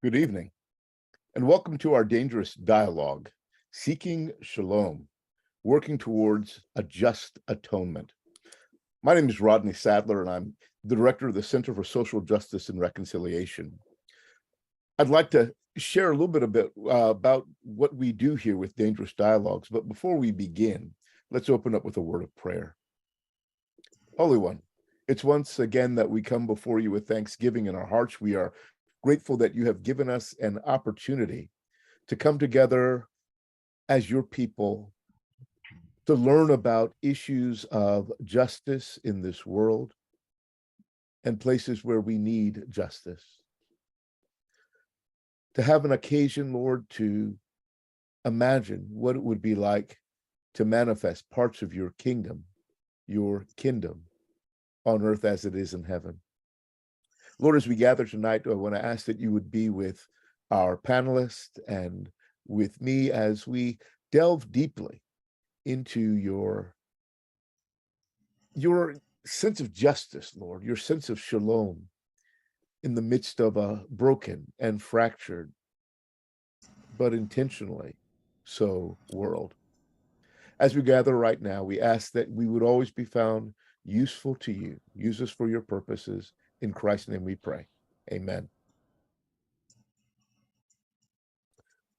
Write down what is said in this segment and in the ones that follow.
Good evening, and welcome to our dangerous dialogue, Seeking Shalom, working towards a just atonement. My name is Rodney Sadler, and I'm the director of the Center for Social Justice and Reconciliation. I'd like to share a little bit about what we do here with Dangerous Dialogues, but before we begin, let's open up with a word of prayer. Holy One, it's once again that we come before you with thanksgiving in our hearts. We are grateful that you have given us an opportunity to come together as your people to learn about issues of justice in this world and places where we need justice. To have an occasion, Lord, to imagine what it would be like to manifest parts of your kingdom on earth as it is in heaven. Lord, as we gather tonight, I want to ask that you would be with our panelists and with me as we delve deeply into your sense of justice, Lord, your sense of shalom in the midst of a broken and fractured, but intentionally so world. As we gather right now, we ask that we would always be found useful to you. Use us for your purposes. In Christ's name we pray. Amen.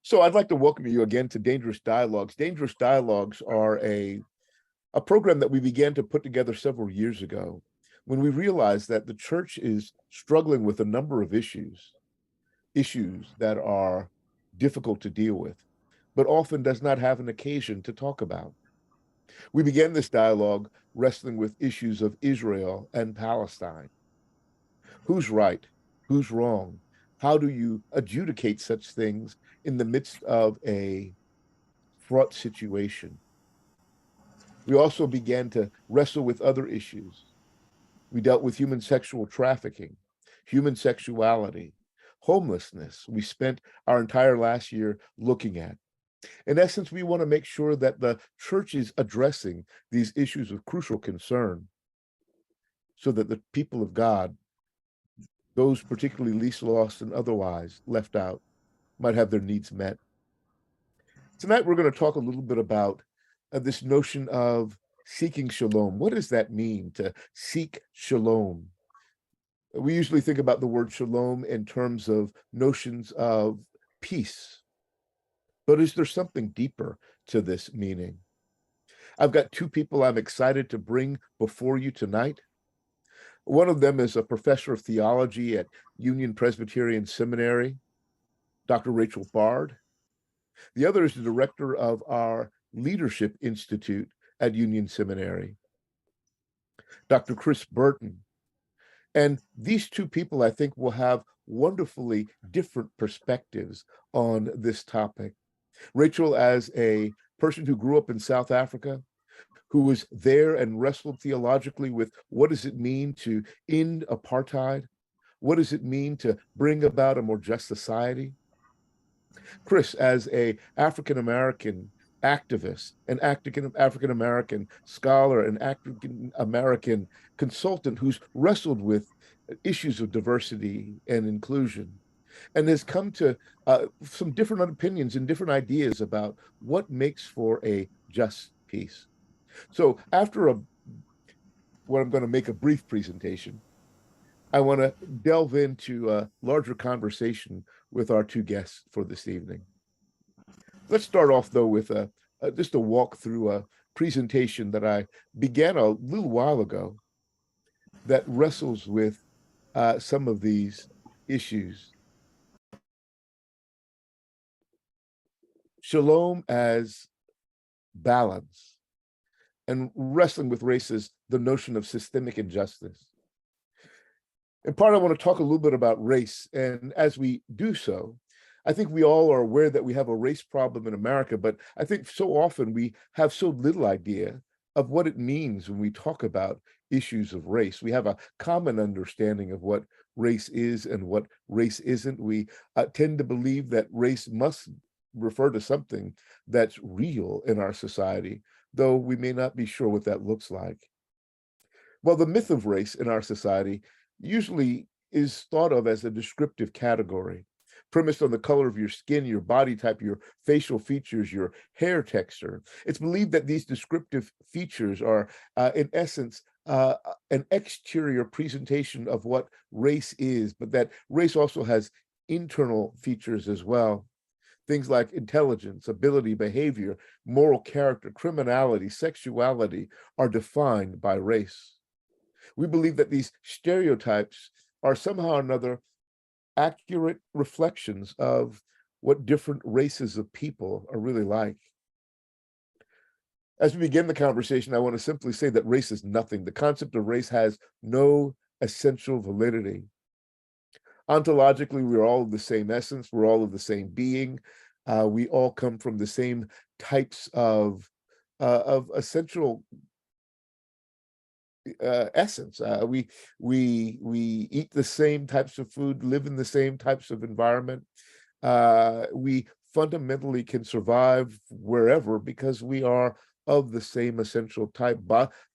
So I'd like to welcome you again to Dangerous Dialogues. Dangerous Dialogues are a program that we began to put together several years ago when we realized that the church is struggling with a number of issues that are difficult to deal with, but often does not have an occasion to talk about. We began this dialogue wrestling with issues of Israel and Palestine. Who's right? Who's wrong? How do you adjudicate such things in the midst of a fraught situation? We also began to wrestle with other issues. We dealt with human sexual trafficking, human sexuality, homelessness. We spent our entire last year looking at. In essence, we want to make sure that the church is addressing these issues of crucial concern so that the people of God, those particularly least lost and otherwise left out, might have their needs met. Tonight, we're going to talk a little bit about this notion of seeking shalom. What does that mean to seek shalom? We usually think about the word shalom in terms of notions of peace. But is there something deeper to this meaning? I've got two people I'm excited to bring before you tonight. One of them is a professor of theology at Union Presbyterian Seminary, Dr. Rachel Bard. The other is the director of our Leadership Institute at Union Seminary, Dr. Chris Burton. And these two people, I think, will have wonderfully different perspectives on this topic. Rachel, as a person who grew up in South Africa, who was there and wrestled theologically with what does it mean to end apartheid? What does it mean to bring about a more just society? Chris, as a African-American activist, an African-American scholar, an African-American consultant who's wrestled with issues of diversity and inclusion, and has come to some different opinions and different ideas about what makes for a just peace. So after what I'm going to make a brief presentation, I want to delve into a larger conversation with our two guests for this evening. Let's start off, though, with just a walk through a presentation that I began a little while ago that wrestles with some of these issues. Shalom as balance, and wrestling with race as the notion of systemic injustice. In part, I want to talk a little bit about race. And as we do so, I think we all are aware that we have a race problem in America, but I think so often we have so little idea of what it means when we talk about issues of race. We have a common understanding of what race is and what race isn't. We tend to believe that race must refer to something that's real in our society, though we may not be sure what that looks like. Well, the myth of race in our society usually is thought of as a descriptive category, premised on the color of your skin, your body type, your facial features, your hair texture. It's believed that these descriptive features are, in essence, an exterior presentation of what race is, but that race also has internal features as well. Things like intelligence, ability, behavior, moral character, criminality, sexuality are defined by race. We believe that these stereotypes are somehow or another accurate reflections of what different races of people are really like. As we begin the conversation, I want to simply say that race is nothing. The concept of race has no essential validity. Ontologically, we're all of the same essence. We're all of the same being. We all come from the same types of essential essence. We eat the same types of food, live in the same types of environment. We fundamentally can survive wherever because we are of the same essential type.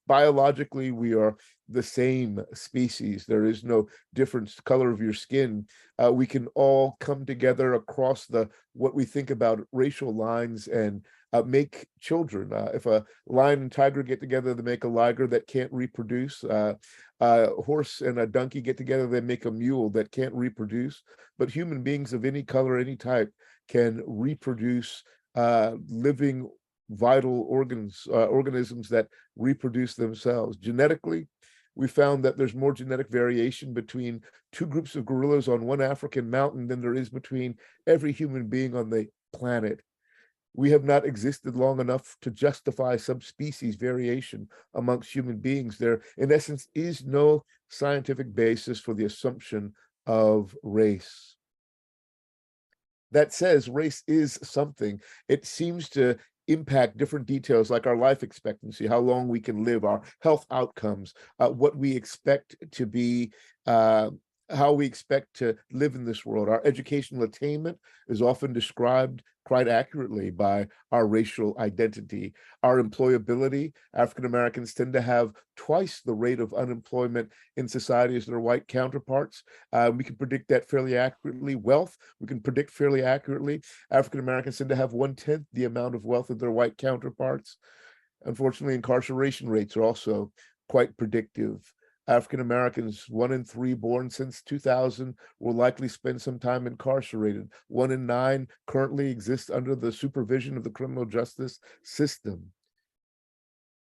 Biologically, we are the same species. There is no difference color of your skin. We can all come together across what we think about racial lines and make children. If a lion and tiger get together, they make a liger that can't reproduce. A horse and a donkey get together, they make a mule that can't reproduce. But human beings of any color, any type, can reproduce living, vital organisms that reproduce themselves. Genetically, we found that there's more genetic variation between two groups of gorillas on one African mountain than there is between every human being on the planet. We have not existed long enough to justify subspecies variation amongst human beings. There, in essence, is no scientific basis for the assumption of race. That says race is something. It seems to impact different details like our life expectancy, how long we can live, our health outcomes, what we expect to be, how we expect to live in this world. Our educational attainment is often described quite accurately by our racial identity. Our employability, African Americans tend to have twice the rate of unemployment in society as their white counterparts. We can predict that fairly accurately. Wealth, we can predict fairly accurately. African Americans tend to have 1/10 the amount of wealth of their white counterparts. Unfortunately, incarceration rates are also quite predictive. African Americans, 1 in 3 born since 2000, will likely spend some time incarcerated. 1 in 9 currently exists under the supervision of the criminal justice system.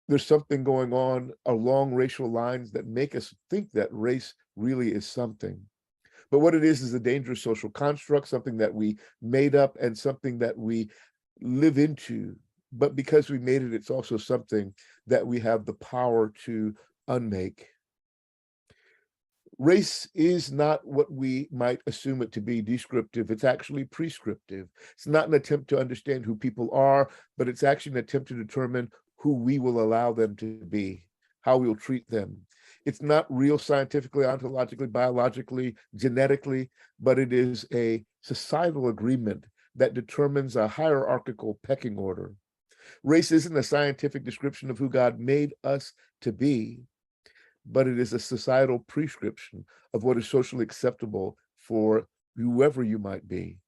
There's something going on along racial lines that make us think that race really is something. But what it is a dangerous social construct, something that we made up and something that we live into. But because we made it, it's also something that we have the power to unmake. Race is not what we might assume it to be, descriptive. It's actually prescriptive. It's not an attempt to understand who people are, but it's actually an attempt to determine who we will allow them to be, how we'll treat them. It's not real scientifically, ontologically, biologically, genetically, but it is a societal agreement that determines a hierarchical pecking order. Race isn't a scientific description of who God made us to be, but it is a societal prescription of what is socially acceptable for whoever you might be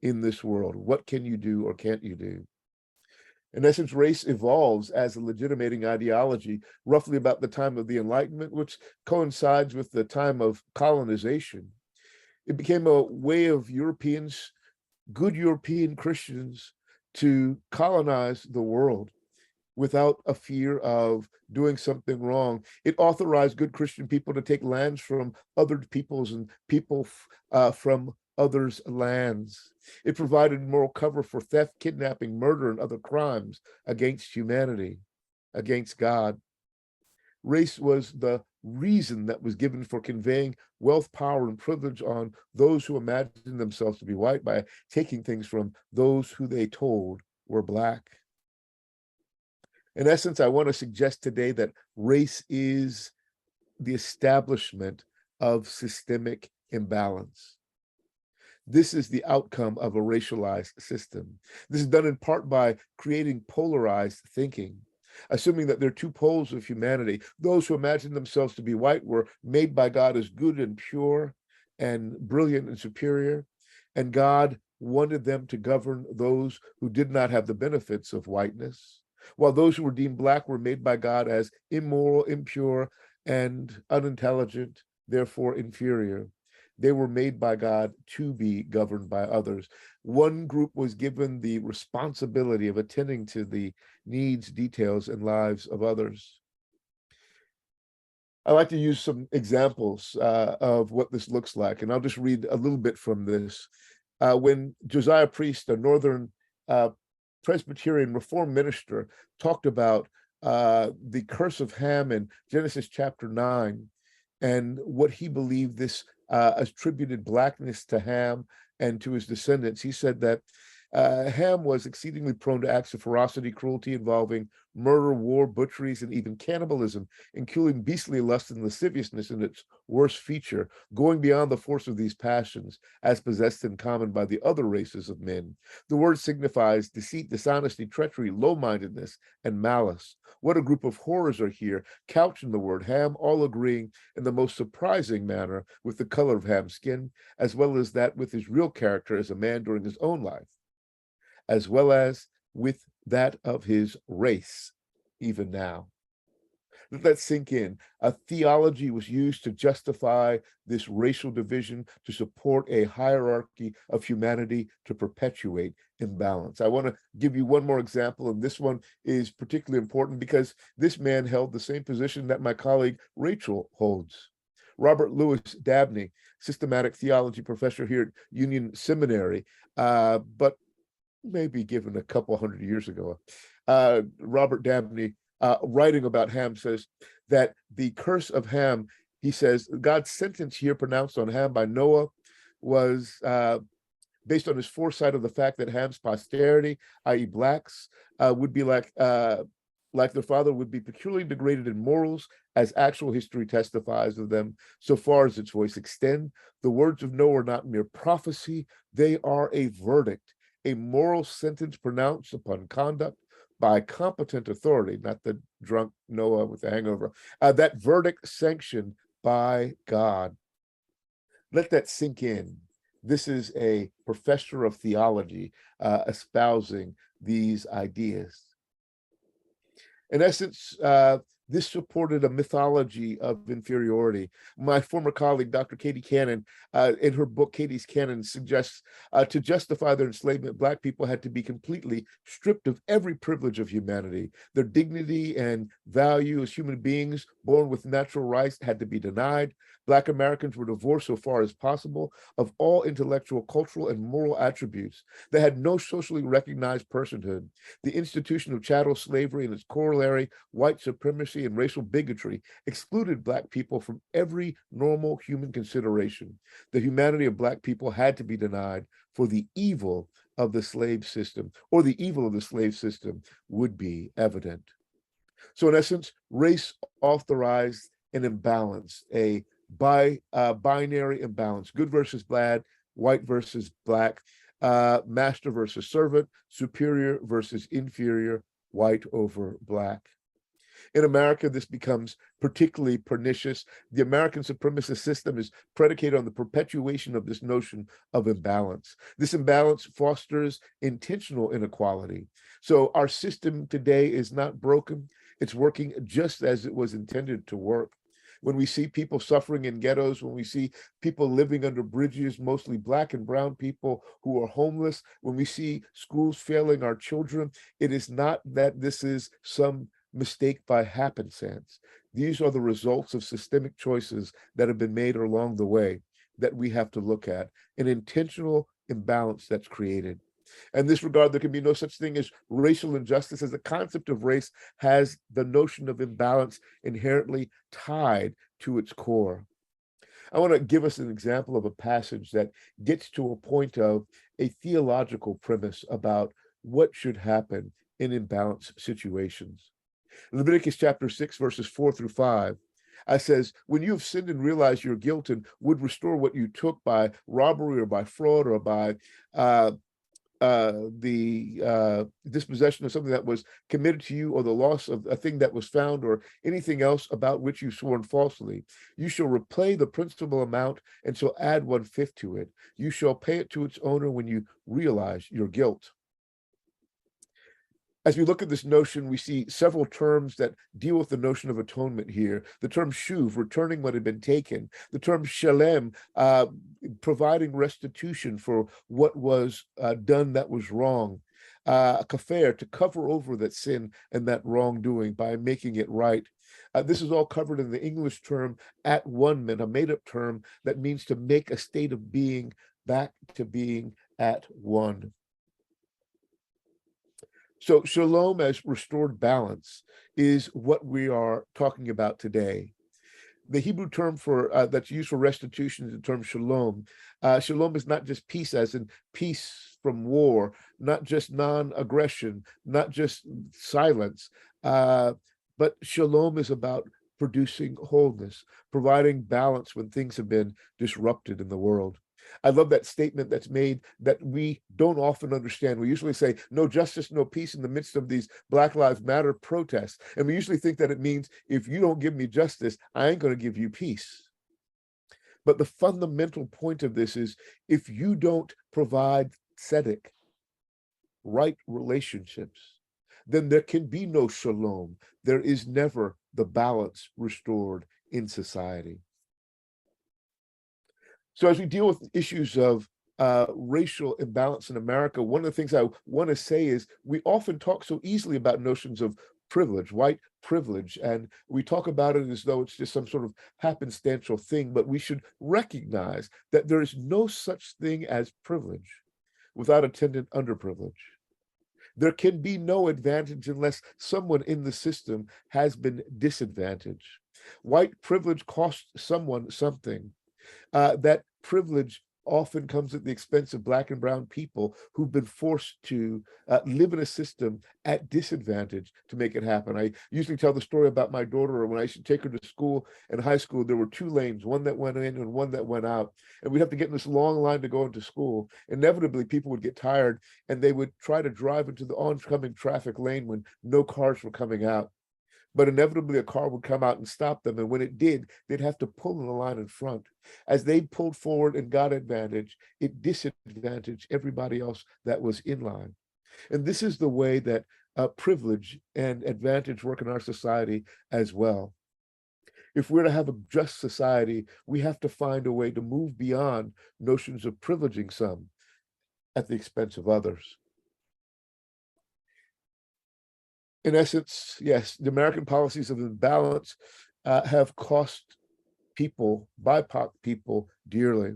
in this world. What can you do or can't you do? In essence, race evolves as a legitimating ideology roughly about the time of the Enlightenment, which coincides with the time of colonization. It became a way of Europeans, good European Christians, to colonize the world without a fear of doing something wrong. It authorized good Christian people to take lands from other peoples and people from others' lands. It provided moral cover for theft, kidnapping, murder, and other crimes against humanity, against God. Race was the reason that was given for conveying wealth, power, and privilege on those who imagined themselves to be white by taking things from those who they told were Black. In essence, I want to suggest today that race is the establishment of systemic imbalance. This is the outcome of a racialized system. This is done in part by creating polarized thinking, assuming that there are two poles of humanity. Those who imagine themselves to be white were made by God as good and pure and brilliant and superior, and God wanted them to govern those who did not have the benefits of whiteness, while those who were deemed Black were made by God as immoral, impure, and unintelligent, therefore inferior. They were made by God to be governed by others. One group was given the responsibility of attending to the needs, details, and lives of others. I like to use some examples of what this looks like, and I'll just read a little bit from this. When Josiah Priest, a Northern Presbyterian Reform minister, talked about the curse of Ham in Genesis chapter 9, and what he believed this attributed Blackness to Ham and to his descendants. He said that Ham was exceedingly prone to acts of ferocity, cruelty involving murder, war, butcheries, and even cannibalism, including beastly lust and lasciviousness in its worst feature, going beyond the force of these passions as possessed in common by the other races of men. The word signifies deceit, dishonesty, treachery, low-mindedness, and malice. What a group of horrors are here, couched in the word Ham, all agreeing in the most surprising manner with the color of Ham's skin, as well as that with his real character as a man during his own life, as well as with that of his race, even now. Let that sink in. A theology was used to justify this racial division, to support a hierarchy of humanity, to perpetuate imbalance. I want to give you one more example, and this one is particularly important because this man held the same position that my colleague Rachel holds. Robert Louis Dabney, systematic theology professor here at Union Seminary, but maybe given a couple hundred years ago. Robert Dabney, writing about Ham, says that the curse of Ham, he says, God's sentence here pronounced on Ham by Noah was based on his foresight of the fact that Ham's posterity, i.e. Blacks, would be like their father, would be peculiarly degraded in morals, as actual history testifies of them, so far as its voice extend. The words of Noah are not mere prophecy, they are a verdict, a moral sentence pronounced upon conduct by competent authority, not the drunk Noah with the hangover, that verdict sanctioned by God. Let that sink in. This is a professor of theology espousing these ideas. In essence, this supported a mythology of inferiority. My former colleague, Dr. Katie Cannon, in her book, Katie's Canon, suggests to justify their enslavement, Black people had to be completely stripped of every privilege of humanity. Their dignity and value as human beings born with natural rights had to be denied. Black Americans were divorced so far as possible of all intellectual, cultural, and moral attributes. They had no socially recognized personhood. The institution of chattel slavery and its corollary, white supremacy and racial bigotry, excluded Black people from every normal human consideration. The humanity of Black people had to be denied, for the evil of the slave system, or the evil of the slave system, would be evident. So in essence, race authorized an imbalance, a binary imbalance, good versus bad, white versus Black, master versus servant, superior versus inferior, white over Black. In America, this becomes particularly pernicious. The American supremacist system is predicated on the perpetuation of this notion of imbalance. This imbalance fosters intentional inequality. So our system today is not broken. It's working just as it was intended to work. When we see people suffering in ghettos, when we see people living under bridges, mostly Black and brown people who are homeless, when we see schools failing our children, it is not that this is some mistake by happenstance. These are the results of systemic choices that have been made along the way that we have to look at, an intentional imbalance that's created. In this regard, there can be no such thing as racial injustice, as the concept of race has the notion of imbalance inherently tied to its core. I want to give us an example of a passage that gets to a point of a theological premise about what should happen in imbalanced situations. Leviticus chapter 6, verses 4 through 5. Says, when you have sinned and realize your guilt and would restore what you took by robbery or by fraud or by the dispossession of something that was committed to you, or the loss of a thing that was found, or anything else about which you sworn falsely, you shall repay the principal amount and shall add 1/5 to it. You shall pay it to its owner when you realize your guilt. As we look at this notion, we see several terms that deal with the notion of atonement here. The term shuv, returning what had been taken. The term shalem, providing restitution for what was done that was wrong. Kafer, to cover over that sin and that wrongdoing by making it right. This is all covered in the English term at one man, a made-up term that means to make a state of being back to being at one. So shalom, as restored balance, is what we are talking about today. The Hebrew term for that's used for restitution is the term shalom. Shalom is not just peace, as in peace from war, not just non-aggression, not just silence, but shalom is about producing wholeness, providing balance when things have been disrupted in the world. I love that statement that's made that we don't often understand. We usually say, no justice, no peace in the midst of these Black Lives Matter protests. And we usually think that it means, if you don't give me justice, I ain't going to give you peace. But the fundamental point of this is, if you don't provide tzedek, right relationships, then there can be no shalom. There is never the balance restored in society. So as we deal with issues of racial imbalance in America, one of the things I want to say is, we often talk so easily about notions of privilege, white privilege, and we talk about it as though it's just some sort of happenstantial thing, but we should recognize that there is no such thing as privilege without attendant underprivilege. There can be no advantage unless someone in the system has been disadvantaged. White privilege costs someone something. That privilege often comes at the expense of Black and brown people who've been forced to live in a system at disadvantage to make it happen. I usually tell the story about my daughter. When I used to take her to school in high school, there were two lanes, one that went in and one that went out. And we'd have to get in this long line to go into school. Inevitably, people would get tired and they would try to drive into the oncoming traffic lane when no cars were coming out. But inevitably a car would come out and stop them. And when it did, they'd have to pull in the line in front. As they pulled forward and got advantage, it disadvantaged everybody else that was in line. And this is the way that privilege and advantage work in our society as well. If we're to have a just society, we have to find a way to move beyond notions of privileging some at the expense of others. In essence, yes, the American policies of imbalance have cost people, BIPOC people, dearly.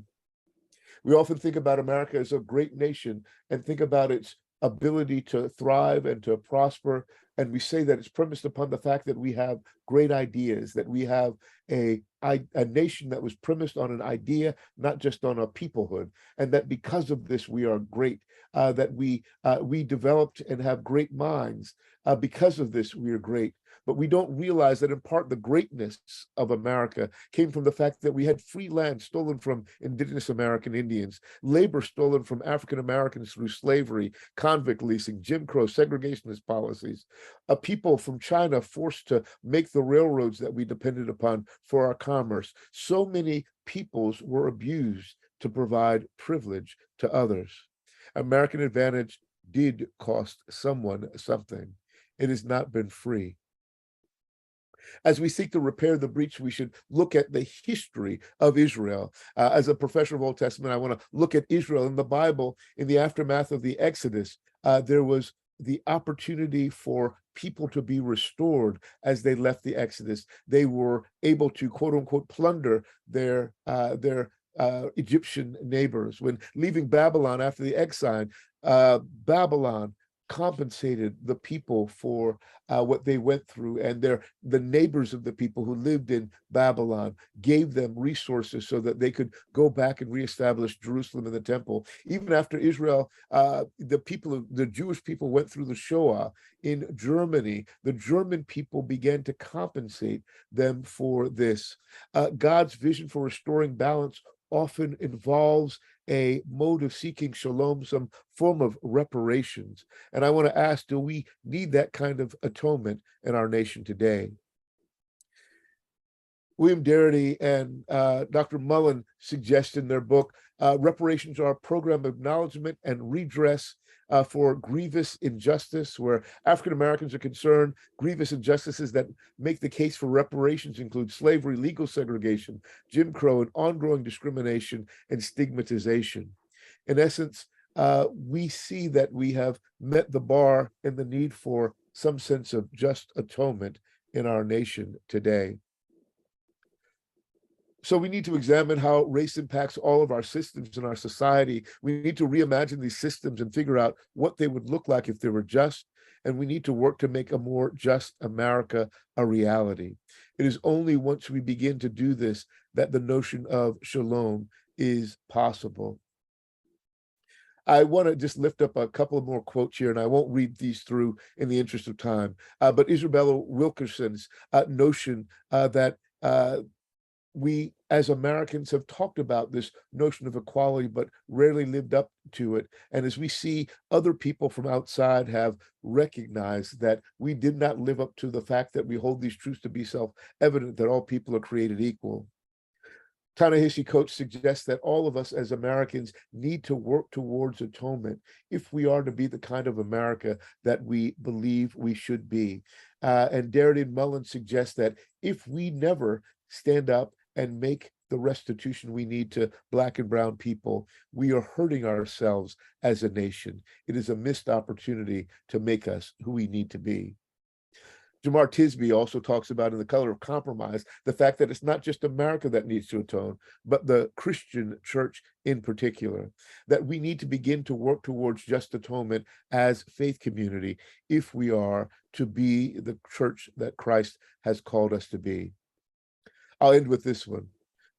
We often think about America as a great nation and think about its ability to thrive and to prosper. And we say that it's premised upon the fact that we have great ideas, that we have a nation that was premised on an idea, not just on a peoplehood, and that because of this we are great, that we developed and have great minds. Because of this we are great. But we don't realize that in part the greatness of America came from the fact that we had free land stolen from indigenous American Indians, labor stolen from African Americans through slavery, convict leasing, Jim Crow, segregationist policies, a people from China forced to make the railroads that we depended upon for our commerce. So many peoples were abused to provide privilege to others. American advantage did cost someone something. It has not been free. As we seek to repair the breach, we should look at the history of Israel. As a professor of Old Testament, I want to look at Israel in the Bible. In the aftermath of the Exodus, there was the opportunity for people to be restored as they left the Exodus. They were able to, quote unquote, plunder their Egyptian neighbors. When leaving Babylon after the exile, Babylon compensated the people for what they went through, and the neighbors of the people who lived in Babylon gave them resources so that they could go back and reestablish Jerusalem and the temple. Even after Israel, the Jewish people went through the Shoah in Germany, the German people began to compensate them for this. God's vision for restoring balance often involves a mode of seeking shalom, some form of reparations. And I want to ask, do we need that kind of atonement in our nation today? William Darity and Dr. Mullen suggest in their book, reparations are a program of acknowledgement and redress for grievous injustice. Where African Americans are concerned, grievous injustices that make the case for reparations include slavery, legal segregation, Jim Crow, and ongoing discrimination and stigmatization. In essence, we see that we have met the bar and the need for some sense of just atonement in our nation today. So we need to examine how race impacts all of our systems in our society. We need to reimagine these systems and figure out what they would look like if they were just. And we need to work to make a more just America a reality. It is only once we begin to do this that the notion of shalom is possible. I want to just lift up a couple of more quotes here, and I won't read these through in the interest of time. But Isabella Wilkerson's notion that we as Americans have talked about this notion of equality, but rarely lived up to it. And as we see other people from outside have recognized that we did not live up to the fact that we hold these truths to be self-evident, that all people are created equal. Ta-Nehisi Coates suggests that all of us as Americans need to work towards atonement if we are to be the kind of America that we believe we should be. And Darity and Mullen suggests that if we never stand up and make the restitution we need to Black and brown people, we are hurting ourselves as a nation. It is a missed opportunity to make us who we need to be. Jamar Tisby also talks about in The Color of Compromise the fact that it's not just America that needs to atone, but the Christian church in particular, that we need to begin to work towards just atonement as faith community if we are to be the church that Christ has called us to be. I'll end with this one.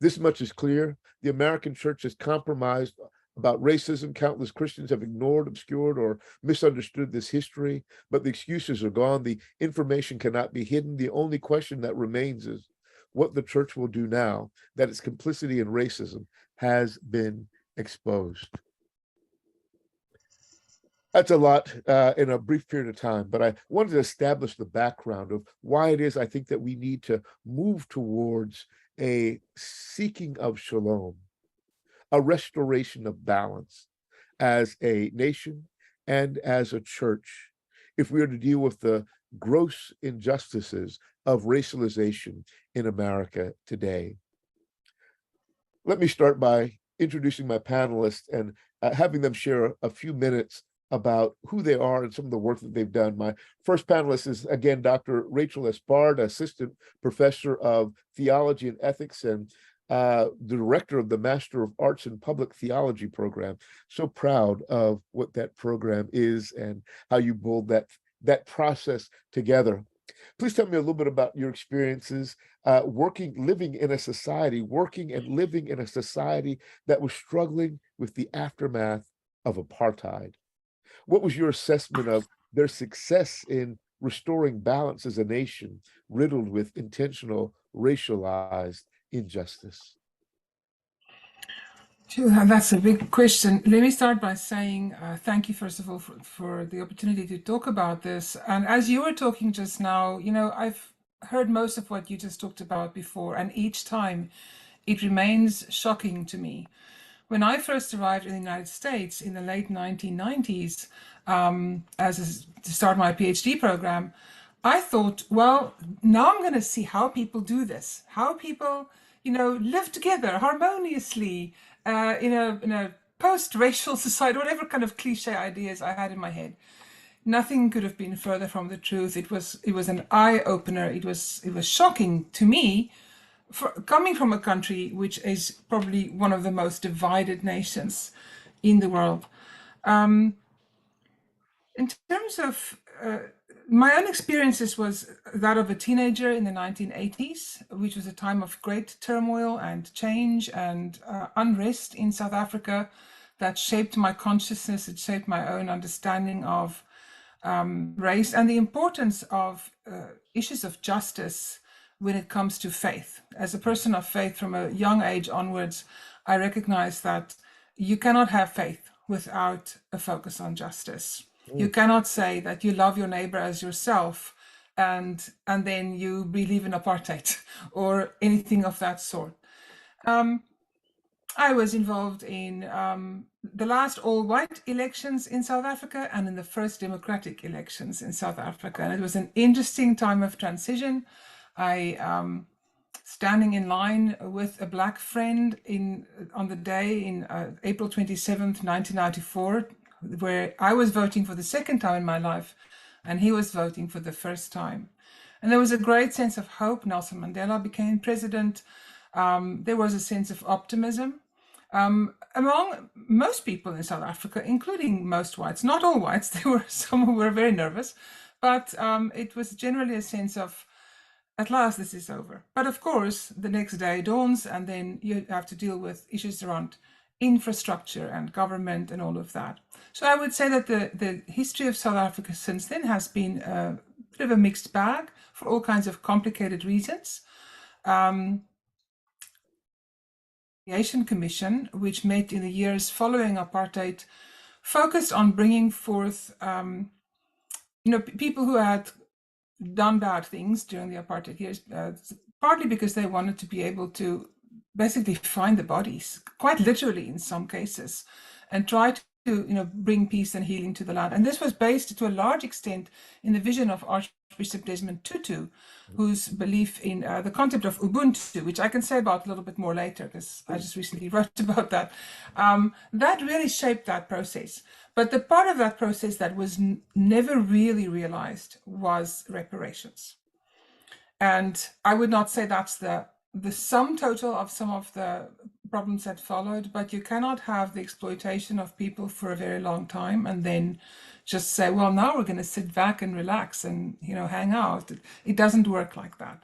This much is clear. The American church has compromised about racism. Countless Christians have ignored, obscured, or misunderstood this history, but the excuses are gone. The information cannot be hidden. The only question that remains is what the church will do now that its complicity in racism has been exposed. That's a lot in a brief period of time, but I wanted to establish the background of why it is I think that we need to move towards a seeking of shalom, a restoration of balance as a nation and as a church, if we are to deal with the gross injustices of racialization in America today. Let me start by introducing my panelists and having them share a few minutes about who they are and some of the work that they've done. My first panelist is, again, Dr. Rachel Espard, Assistant Professor of Theology and Ethics and the Director of the Master of Arts in Public Theology program. So proud of what that program is and how you pulled that process together. Please tell me a little bit about your experiences living in a society that was struggling with the aftermath of apartheid. What was your assessment of their success in restoring balance as a nation riddled with intentional racialized injustice? That's a big question. Let me start by saying thank you, first of all, for the opportunity to talk about this. And as you were talking just now, I've heard most of what you just talked about before, and each time it remains shocking to me. When I first arrived in the United States in the late 1990s, to start my PhD program, I thought, well, now I'm going to see how people do this, how people, live together harmoniously in a post-racial society, whatever kind of cliche ideas I had in my head. Nothing could have been further from the truth. It was an eye-opener. It was shocking to me, coming from a country which is probably one of the most divided nations in the world. In terms of my own experiences was that of a teenager in the 1980s, which was a time of great turmoil and change and unrest in South Africa that shaped my consciousness. It shaped my own understanding of race and the importance of issues of justice when it comes to faith. As a person of faith from a young age onwards, I recognize that you cannot have faith without a focus on justice. You cannot say that you love your neighbor as yourself and then you believe in apartheid or anything of that sort. I was involved in the last all-white elections in South Africa and in the first democratic elections in South Africa. And it was an interesting time of transition. I standing in line with a black friend on the day in April 27th, 1994, where I was voting for the second time in my life and he was voting for the first time. And there was a great sense of hope. Nelson Mandela became president. There was a sense of optimism among most people in South Africa, including most whites, not all whites. There were some who were very nervous, but it was generally a sense of, at last, this is over. But of course, the next day dawns, and then you have to deal with issues around infrastructure and government and all of that. So I would say that the history of South Africa since then has been a bit of a mixed bag for all kinds of complicated reasons. The Asian Commission, which met in the years following apartheid, focused on bringing forth people who had done bad things during the apartheid years, partly because they wanted to be able to basically find the bodies, quite literally in some cases, and try to bring peace and healing to the land. And this was based to a large extent in the vision of Archbishop Desmond Tutu, whose belief in the concept of Ubuntu, which I can say about a little bit more later, because I just recently wrote about that, that really shaped that process. But the part of that process that was never really realized was reparations. And I would not say that's the sum total of some of the problems that followed, but you cannot have the exploitation of people for a very long time and then just say, well, now we're going to sit back and relax and hang out. It doesn't work like that.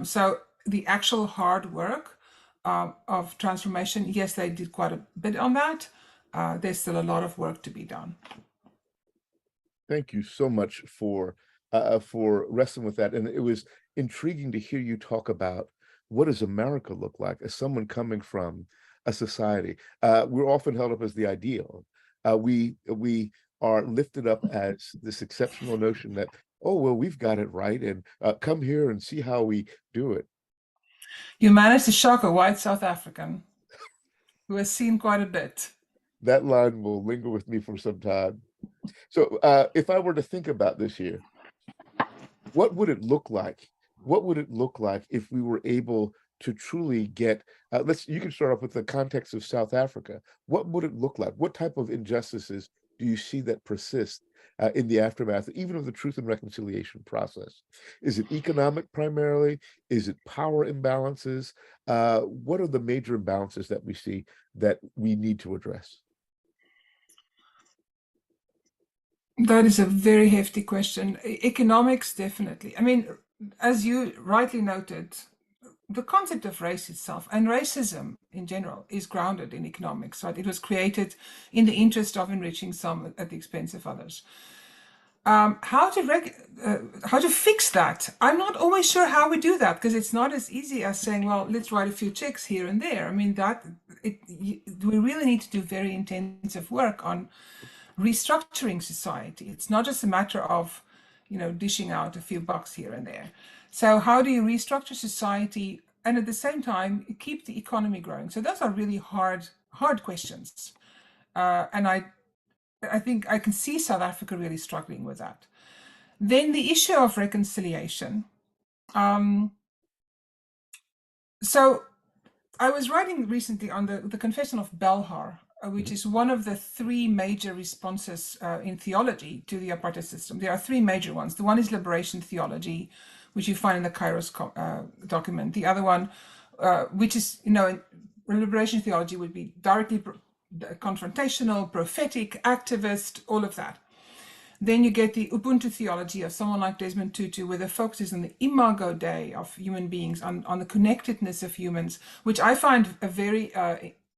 So the actual hard work of transformation, yes, they did quite a bit on that. There's still a lot of work to be done. Thank you so much for wrestling with that. And it was intriguing to hear you talk about what does America look like as someone coming from a society. We're often held up as the ideal. We are lifted up as this exceptional notion that, oh, well, we've got it right, and come here and see how we do it. You managed to shock a white South African who has seen quite a bit. That line will linger with me for some time. So if I were to think about this year, what would it look like? What would it look like if we were able to truly get, you can start off with the context of South Africa. What would it look like? What type of injustices do you see that persist in the aftermath, even of the Truth and Reconciliation process? Is it economic primarily? Is it power imbalances? What are the major imbalances that we see that we need to address? That is a very hefty question. Economics, definitely. I mean, as you rightly noted, the concept of race itself and racism in general is grounded in economics, right? It was created in the interest of enriching some at the expense of others. How to fix that? I'm not always sure how we do that, because it's not as easy as saying, well, let's write a few checks here and there. I mean, we really need to do very intensive work on restructuring society. It's not just a matter of, dishing out a few bucks here and there. So how do you restructure society and at the same time keep the economy growing? So those are really hard questions. And I think I can see South Africa really struggling with that. Then the issue of reconciliation. So I was writing recently on the Confession of Belhar, which is one of the three major responses in theology to the apartheid system. There are three major ones. The one is liberation theology, which you find in the Kairos document. The other one, which is, liberation theology would be directly confrontational, prophetic, activist, all of that. Then you get the Ubuntu theology of someone like Desmond Tutu, where the focus is on the imago Dei of human beings, on the connectedness of humans, which I find a very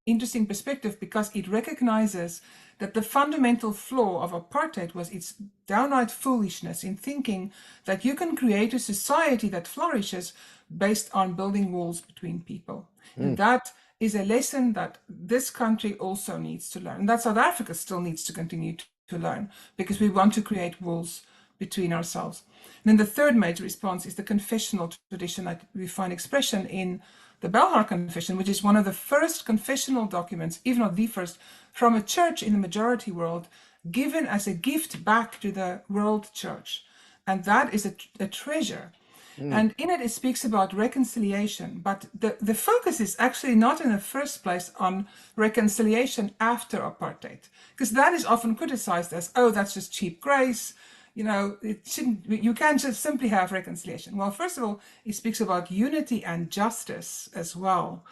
interesting perspective, because it recognizes that the fundamental flaw of apartheid was its downright foolishness in thinking that you can create a society that flourishes based on building walls between people. And that is a lesson that this country also needs to learn, and that South Africa still needs to continue to learn, because we want to create walls between ourselves. And then the third major response is the confessional tradition that we find expression in the Belhar Confession, which is one of the first confessional documents, if not the first, from a church in the majority world, given as a gift back to the world church. And that is a treasure. And in it, it speaks about reconciliation, but the focus is actually not in the first place on reconciliation after apartheid, because that is often criticized as, oh, that's just cheap grace. You know, it shouldn't, you can't just simply have reconciliation. Well, first of all, it speaks about unity and justice as well,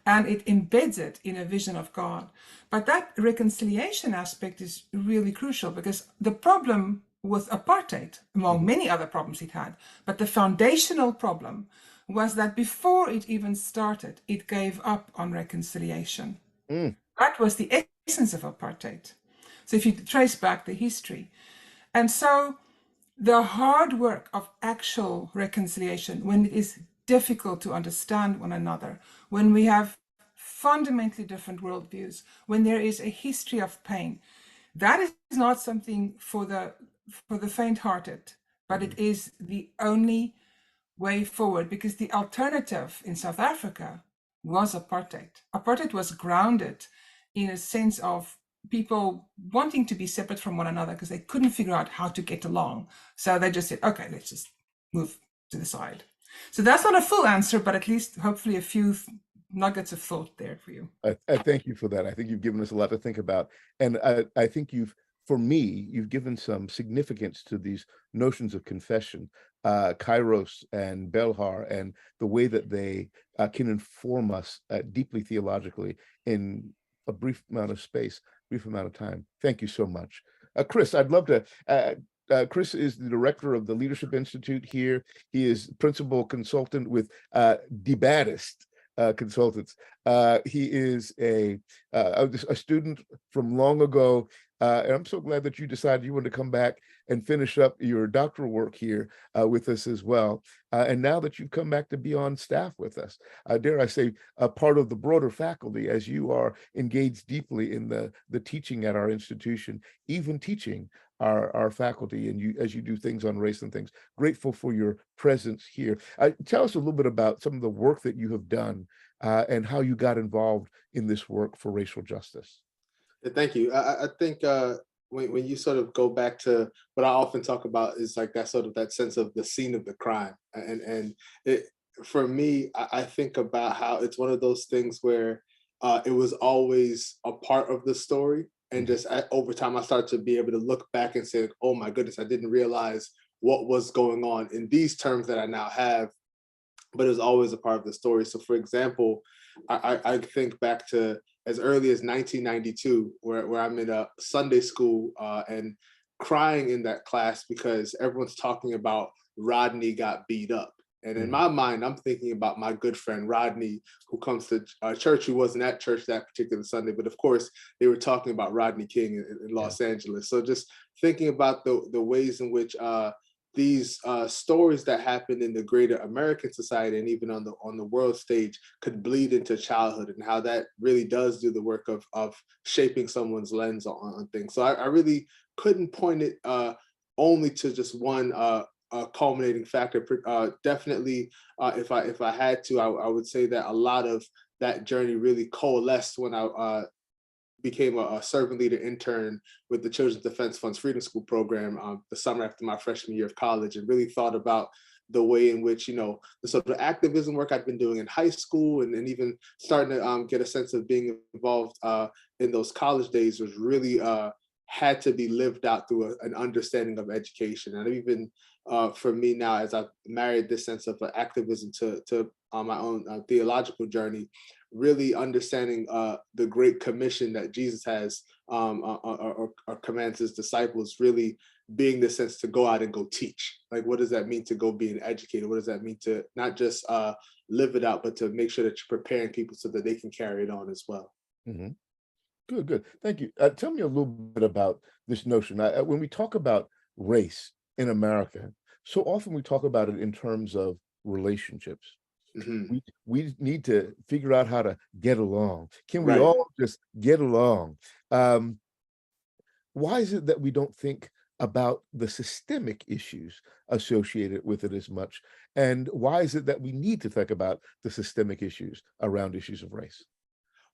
and it embeds it in a vision of God. But that reconciliation aspect is really crucial, because the problem with apartheid, among many other problems it had, but the foundational problem was that before it even started, it gave up on reconciliation. That was the essence of apartheid. So if you trace back the history. And so the hard work of actual reconciliation, when it is difficult to understand one another, when we have fundamentally different worldviews, when there is a history of pain, that is not something for the faint-hearted, but it is the only way forward, because the alternative in South Africa was apartheid. Apartheid was grounded in a sense of people wanting to be separate from one another because they couldn't figure out how to get along. So they just said, okay, let's just move to the side. So that's not a full answer, but at least hopefully a few nuggets of thought there for you. I thank you for that. I think you've given us a lot to think about. And I think for me, you've given some significance to these notions of confession, Kairos and Belhar, and the way that they can inform us deeply theologically in a brief amount of space, brief amount of time. Thank you so much. Chris, I'd love to. Chris is the director of the Leadership Institute here. He is principal consultant with DeBattist Consultants. He is a student from long ago, and I'm so glad that you decided you wanted to come back and finish up your doctoral work here with us as well. And now that you've come back to be on staff with us, dare I say, a part of the broader faculty, as you are engaged deeply in the teaching at our institution, even teaching our faculty, and you as you do things on race and things. Grateful for your presence here. Tell us a little bit about some of the work that you have done and how you got involved in this work for racial justice. Thank you. I think when you sort of go back to what I often talk about is like that sort of that sense of the scene of the crime, and it, for me, I think about how it's one of those things where it was always a part of the story, and just over time I started to be able to look back and say, oh my goodness, I didn't realize what was going on in these terms that I now have, but it was always a part of the story. So for example, I think back to as early as 1992, where I'm in a Sunday school and crying in that class because everyone's talking about Rodney got beat up. And in my mind, I'm thinking about my good friend Rodney, who comes to church, who wasn't at church that particular Sunday. But of course, they were talking about Rodney King in Los Angeles. So just thinking about the ways in which these stories that happened in the greater American society and even on the world stage could bleed into childhood, and how that really does do the work of shaping someone's lens on things. So I really couldn't point it only to just one culminating factor. Definitely, if I had to, I would say that a lot of that journey really coalesced when I became a servant leader intern with the Children's Defense Fund's Freedom School program the summer after my freshman year of college, and really thought about the way in which, you know, the sort of activism work I'd been doing in high school and even starting to get a sense of being involved in those college days was really had to be lived out through an understanding of education. And I've even for me now, as I've married this sense of activism to my own theological journey, really understanding the great commission that Jesus has or commands his disciples, really being the sense to go out and go teach. Like, what does that mean to go be an educator? What does that mean to not just live it out, but to make sure that you're preparing people so that they can carry it on as well? Mm-hmm. Good, good. Thank you. Tell me a little bit about this notion. When we talk about race in America, so often we talk about it in terms of relationships. Mm-hmm. We need to figure out how to get along. Can we Right. all just get along? Why is it that we don't think about the systemic issues associated with it as much? And why is it that we need to think about the systemic issues around issues of race?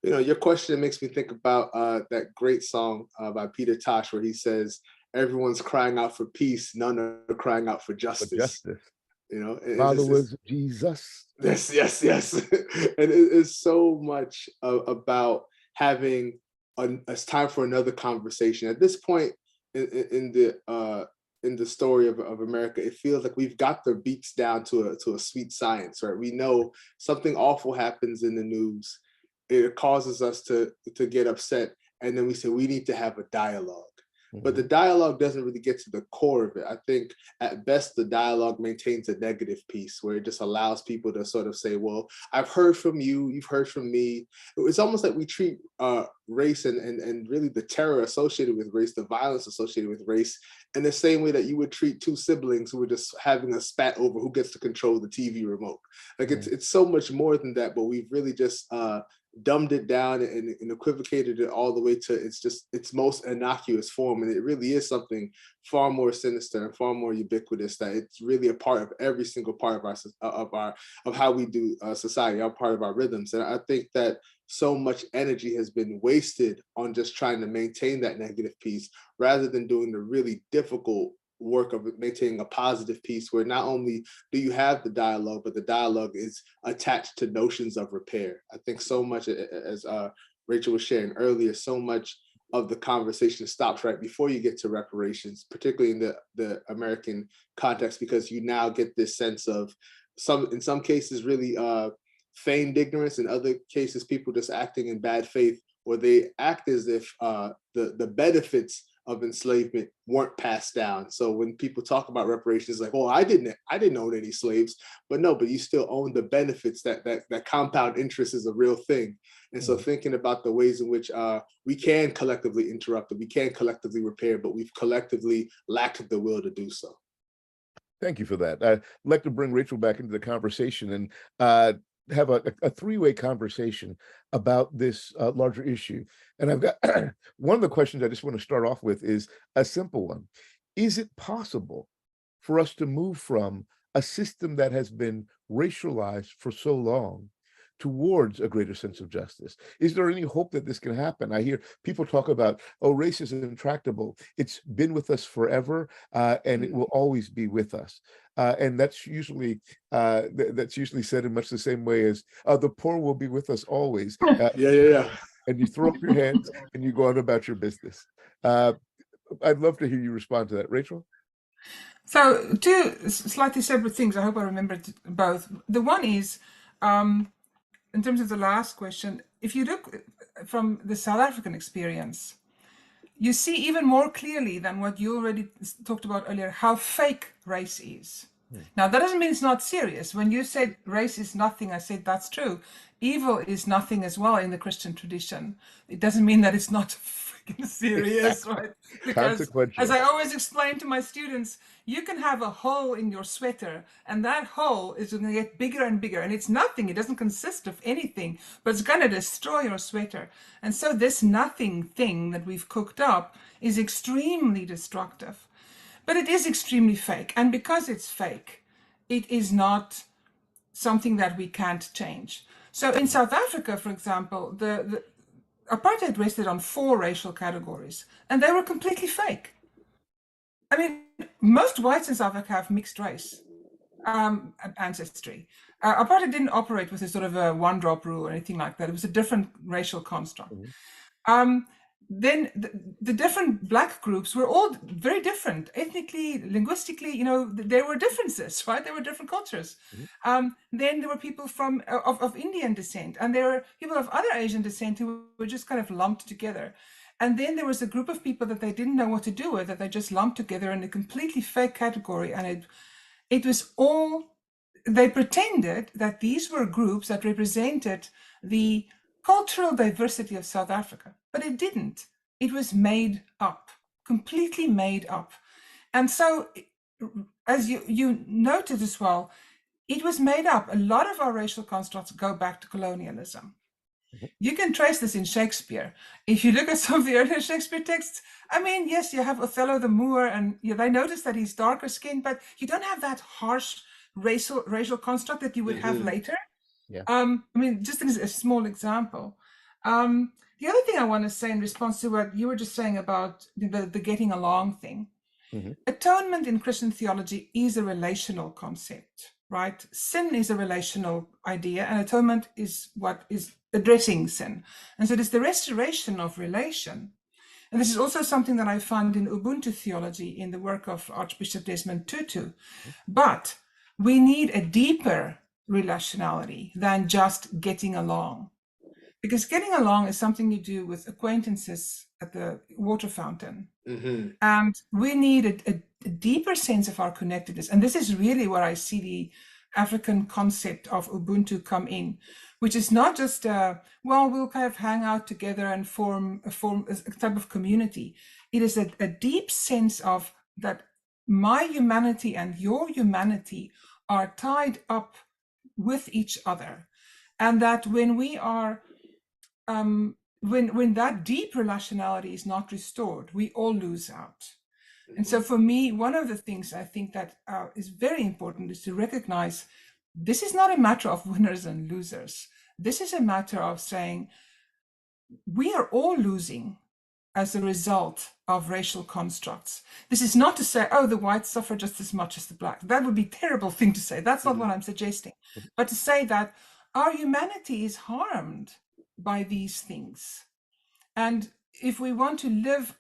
You know, your question makes me think about that great song by Peter Tosh, where he says, "Everyone's crying out for peace, none are crying out for For justice." justice. You know, it's Followers of Jesus. yes, yes, yes. And it is so much about having it's time for another conversation. At this point in the story of America, it feels like we've got the beats down to a sweet science, right? We know something awful happens in the news. It causes us to get upset. And then we say, we need to have a dialogue. But the dialogue doesn't really get to the core of it. I think at best, the dialogue maintains a negative piece where it just allows people to sort of say, well, I've heard from you, you've heard from me. It's almost like we treat race and really the terror associated with race, the violence associated with race, in the same way that you would treat two siblings who were just having a spat over who gets to control the TV remote. Like it's so much more than that, but we've really just dumbed it down and equivocated it all the way to its most innocuous form. And it really is something far more sinister and far more ubiquitous, that it's really a part of every single part of how we do society, our part of our rhythms. And I think that so much energy has been wasted on just trying to maintain that negative piece rather than doing the really difficult work of maintaining a positive piece where not only do you have the dialogue, but the dialogue is attached to notions of repair. I think so much, as Rachel was sharing earlier, so much of the conversation stops right before you get to reparations, particularly in the American context, because you now get this sense of in some cases really feigned ignorance, in other cases people just acting in bad faith, or they act as if the benefits of enslavement weren't passed down. So when people talk about reparations, like, oh, I didn't own any slaves, but you still own the benefits. That compound interest is a real thing. And so thinking about the ways in which we can collectively interrupt it, we can collectively repair, but we've collectively lacked the will to do so. Thank you for that. I'd like to bring Rachel back into the conversation and have a three-way conversation about this larger issue. And I've got one of the questions I just want to start off with is a simple one. Is it possible for us to move from a system that has been racialized for so long towards a greater sense of justice? Is there any hope that this can happen? I hear people talk about, oh, race is intractable. It's been with us forever, and it will always be with us. And that's usually said in much the same way as the poor will be with us always. Yeah. And you throw up your hands and you go on about your business. I'd love to hear you respond to that, Rachel. So two slightly separate things. I hope I remembered both. The one is, in terms of the last question, if you look from the South African experience, you see even more clearly than what you already talked about earlier, how fake race is. Now, that doesn't mean it's not serious. When you said race is nothing, I said that's true. Evil is nothing as well in the Christian tradition. It doesn't mean that it's not freaking serious, right? Because as I always explain to my students, you can have a hole in your sweater and that hole is going to get bigger and bigger, and it's nothing. It doesn't consist of anything, but it's going to destroy your sweater. And so this nothing thing that we've cooked up is extremely destructive. But it is extremely fake. And because it's fake, it is not something that we can't change. So in South Africa, for example, the apartheid rested on 4 racial categories, and they were completely fake. I mean, most whites in South Africa have mixed race ancestry. Apartheid didn't operate with a sort of a one-drop rule or anything like that. It was a different racial construct. then the different Black groups were all very different, ethnically, linguistically. There were differences, right? There were different cultures. Then there were people from of Indian descent, and there were people of other Asian descent who were just kind of lumped together. And then there was a group of people that they didn't know what to do with, that they just lumped together in a completely fake category. And it was all, they pretended that these were groups that represented the cultural diversity of South Africa, but it didn't. It was made up, completely made up. And so, as you noted as well, it was made up. A lot of our racial constructs go back to colonialism. You can trace this in Shakespeare. If you look at some of the earlier Shakespeare texts, I mean, yes, you have Othello the Moor, and they notice that he's darker skinned, but you don't have that harsh racial construct that you would have later. Yeah. I mean, just as a small example. The other thing I want to say in response to what you were just saying about the getting along thing, atonement in Christian theology is a relational concept, right? Sin is a relational idea, and atonement is what is addressing sin. And so it is the restoration of relation. And this is also something that I find in Ubuntu theology in the work of Archbishop Desmond Tutu. But we need a deeper relationality than just getting along. Because getting along is something you do with acquaintances at the water fountain. And we need a deeper sense of our connectedness. And this is really where I see the African concept of Ubuntu come in, which is not just, we'll kind of hang out together and form a type of community. It is a deep sense of that my humanity and your humanity are tied up with each other. And that when we are, when that deep relationality is not restored, we all lose out. And so for me, one of the things I think that is very important is to recognize this is not a matter of winners and losers. This is a matter of saying we are all losing as a result of racial constructs. This is not to say, oh, the whites suffer just as much as the blacks. That would be a terrible thing to say. That's not what I'm suggesting. But to say that our humanity is harmed by these things. And if we want to live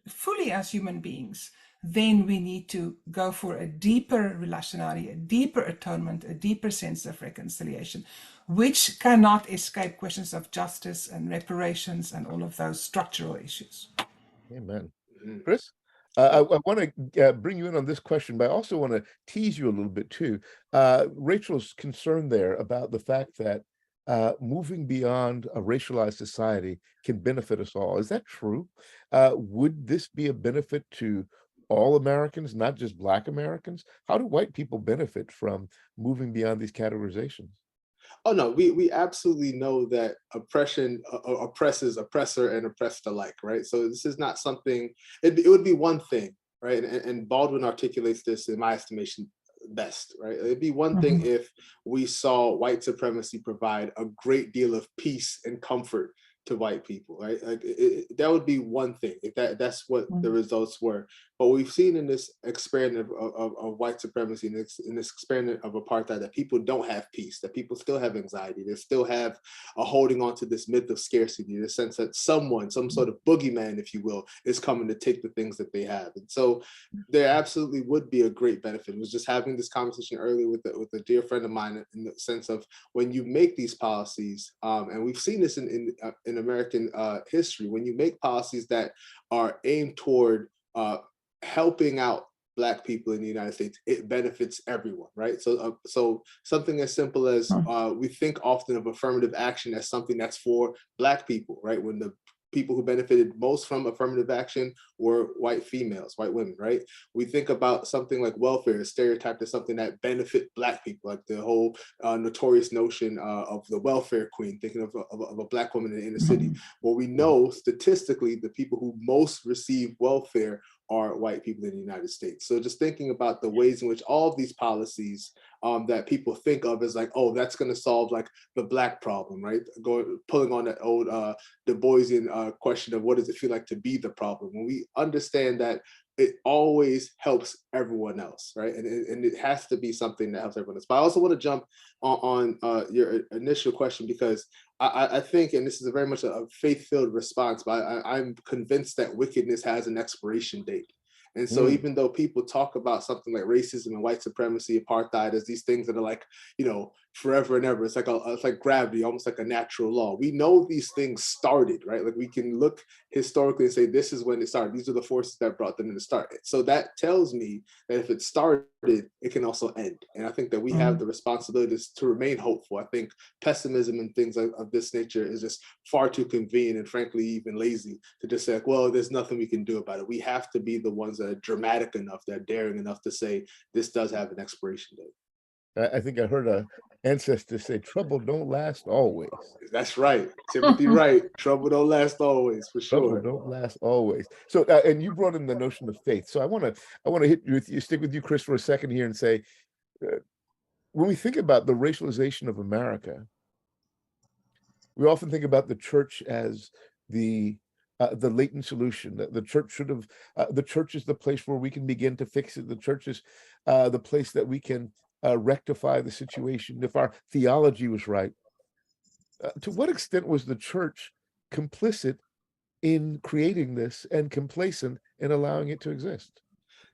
fully as human beings, then we need to go for a deeper relationality, a deeper atonement, a deeper sense of reconciliation, which cannot escape questions of justice and reparations and all of those structural issues. Amen. Chris? I want to bring you in on this question, but I also want to tease you a little bit too. Rachel's concerned there about the fact that moving beyond a racialized society can benefit us all. Is that true? Would this be a benefit to all Americans, not just Black Americans? How do white people benefit from moving beyond these categorizations? Oh no, we absolutely know that oppression oppresses oppressor and oppressed alike, right? So this is not something. It would be one thing, right? And Baldwin articulates this in my estimation best, right? It'd be one thing if we saw white supremacy provide a great deal of peace and comfort to white people, right? Like that would be one thing if that's what the results were. But we've seen in this experiment of white supremacy, in this experiment of apartheid, that people don't have peace, that people still have anxiety, they still have a holding on to this myth of scarcity, the sense that someone, some sort of boogeyman, if you will, is coming to take the things that they have. And so there absolutely would be a great benefit. I was just having this conversation earlier with a dear friend of mine in the sense of when you make these policies, and we've seen this in American history, when you make policies that are aimed toward helping out Black people in the United States, it benefits everyone, right? So, so something as simple as we think often of affirmative action as something that's for Black people, right? When the people who benefited most from affirmative action were white females, white women, right? We think about something like welfare as stereotyped as something that benefit Black people, like the whole notorious notion of the welfare queen, thinking of a Black woman in the inner city. Well, we know statistically the people who most receive welfare are white people in the United States. So just thinking about the ways in which all of these policies that people think of as like, oh, that's going to solve like the Black problem, right? Pulling on that old Du Boisian question of what does it feel like to be the problem. When we understand that it always helps everyone else, right? And it has to be something that helps everyone else. But I also want to jump on your initial question, because I think, and this is a very much a faith-filled response, but I'm convinced that wickedness has an expiration date. And so even though people talk about something like racism and white supremacy, apartheid as these things that are like, forever and ever, it's like gravity, almost like a natural law. We know these things started, right? Like we can look historically and say, this is when it started. These are the forces that brought them to start. So that tells me that if it started, it can also end. And I think that we have the responsibilities to remain hopeful. I think pessimism and things of this nature is just far too convenient and frankly even lazy to just say, like, well, there's nothing we can do about it. We have to be the ones that are dramatic enough, that are daring enough to say this does have an expiration date. I think I heard an ancestor say, trouble don't last always. That's right. Timothy Wright, trouble don't last always, for Trouble sure. don't last always. So, and you brought in the notion of faith. So I want to hit you, stick with you, Chris, for a second here and say, when we think about the racialization of America, we often think about the church as the latent solution. The church should have, the church is the place where we can begin to fix it. The church is the place that we can rectify the situation if our theology was right. To what extent was the church complicit in creating this and complacent in allowing it to exist?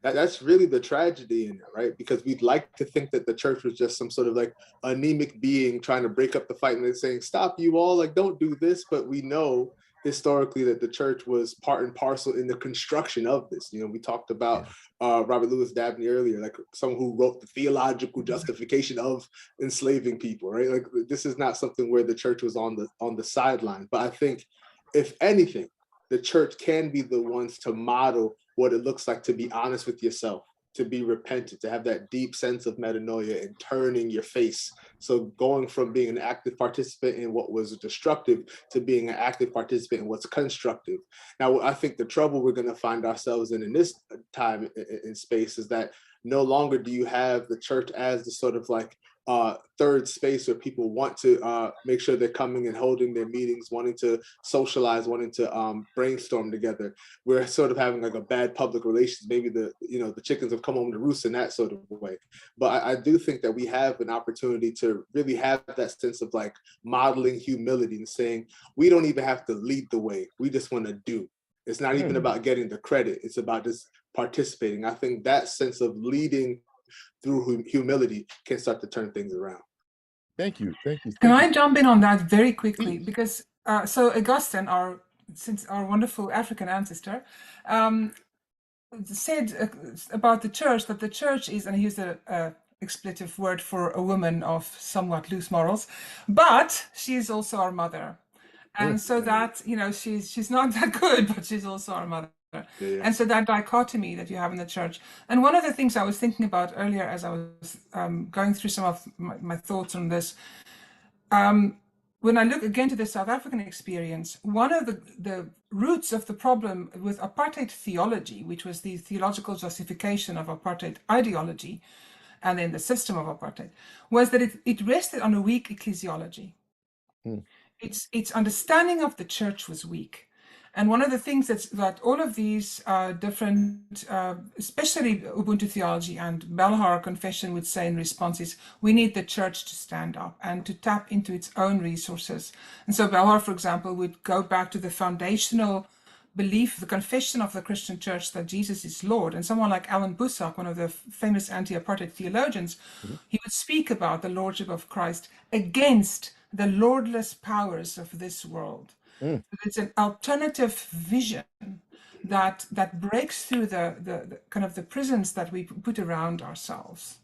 That's really the tragedy in it, right? Because we'd like to think that the church was just some sort of like anemic being trying to break up the fight and then saying, stop you all, like, don't do this. But we know historically that the church was part and parcel in the construction of this. We talked about Robert Louis Dabney earlier, like someone who wrote the theological justification of enslaving people, right? Like, this is not something where the church was on the sideline. But I think, if anything, the church can be the ones to model what it looks like to be honest with yourself, to be repentant, to have that deep sense of metanoia and turning your face. So going from being an active participant in what was destructive to being an active participant in what's constructive. Now, I think the trouble we're going to find ourselves in this time in space is that no longer do you have the church as the sort of like third space where people want to make sure they're coming and holding their meetings, wanting to socialize, wanting to brainstorm together. We're sort of having like a bad public relations. Maybe the chickens have come home to roost in that sort of way. But I do think that we have an opportunity to really have that sense of like modeling humility and saying, we don't even have to lead the way. We just want to do. It's not even about getting the credit. It's about just participating. I think that sense of leading through humility can start to turn things around. Thank you. Can I jump in on that very quickly? Please. Because so Augustine, our wonderful African ancestor, said about the church that the church is, and he used a expletive word for a woman of somewhat loose morals, but she is also our mother. And so that, she's not that good, but she's also our mother. Yeah. And so that dichotomy that you have in the church. And one of the things I was thinking about earlier as I was going through some of my thoughts on this, when I look again to the South African experience, one of the roots of the problem with apartheid theology, which was the theological justification of apartheid ideology, and then the system of apartheid, was that it rested on a weak ecclesiology. Its understanding of the church was weak. And one of the things that all of these different, especially Ubuntu theology and Belhar confession would say in response is, we need the church to stand up and to tap into its own resources. And so Belhar, for example, would go back to the foundational belief, the confession of the Christian church that Jesus is Lord. And someone like Alan Bussack, one of the famous anti-apartheid theologians, he would speak about the lordship of Christ against the lordless powers of this world. It's an alternative vision that breaks through the kind of the prisons that we put around ourselves.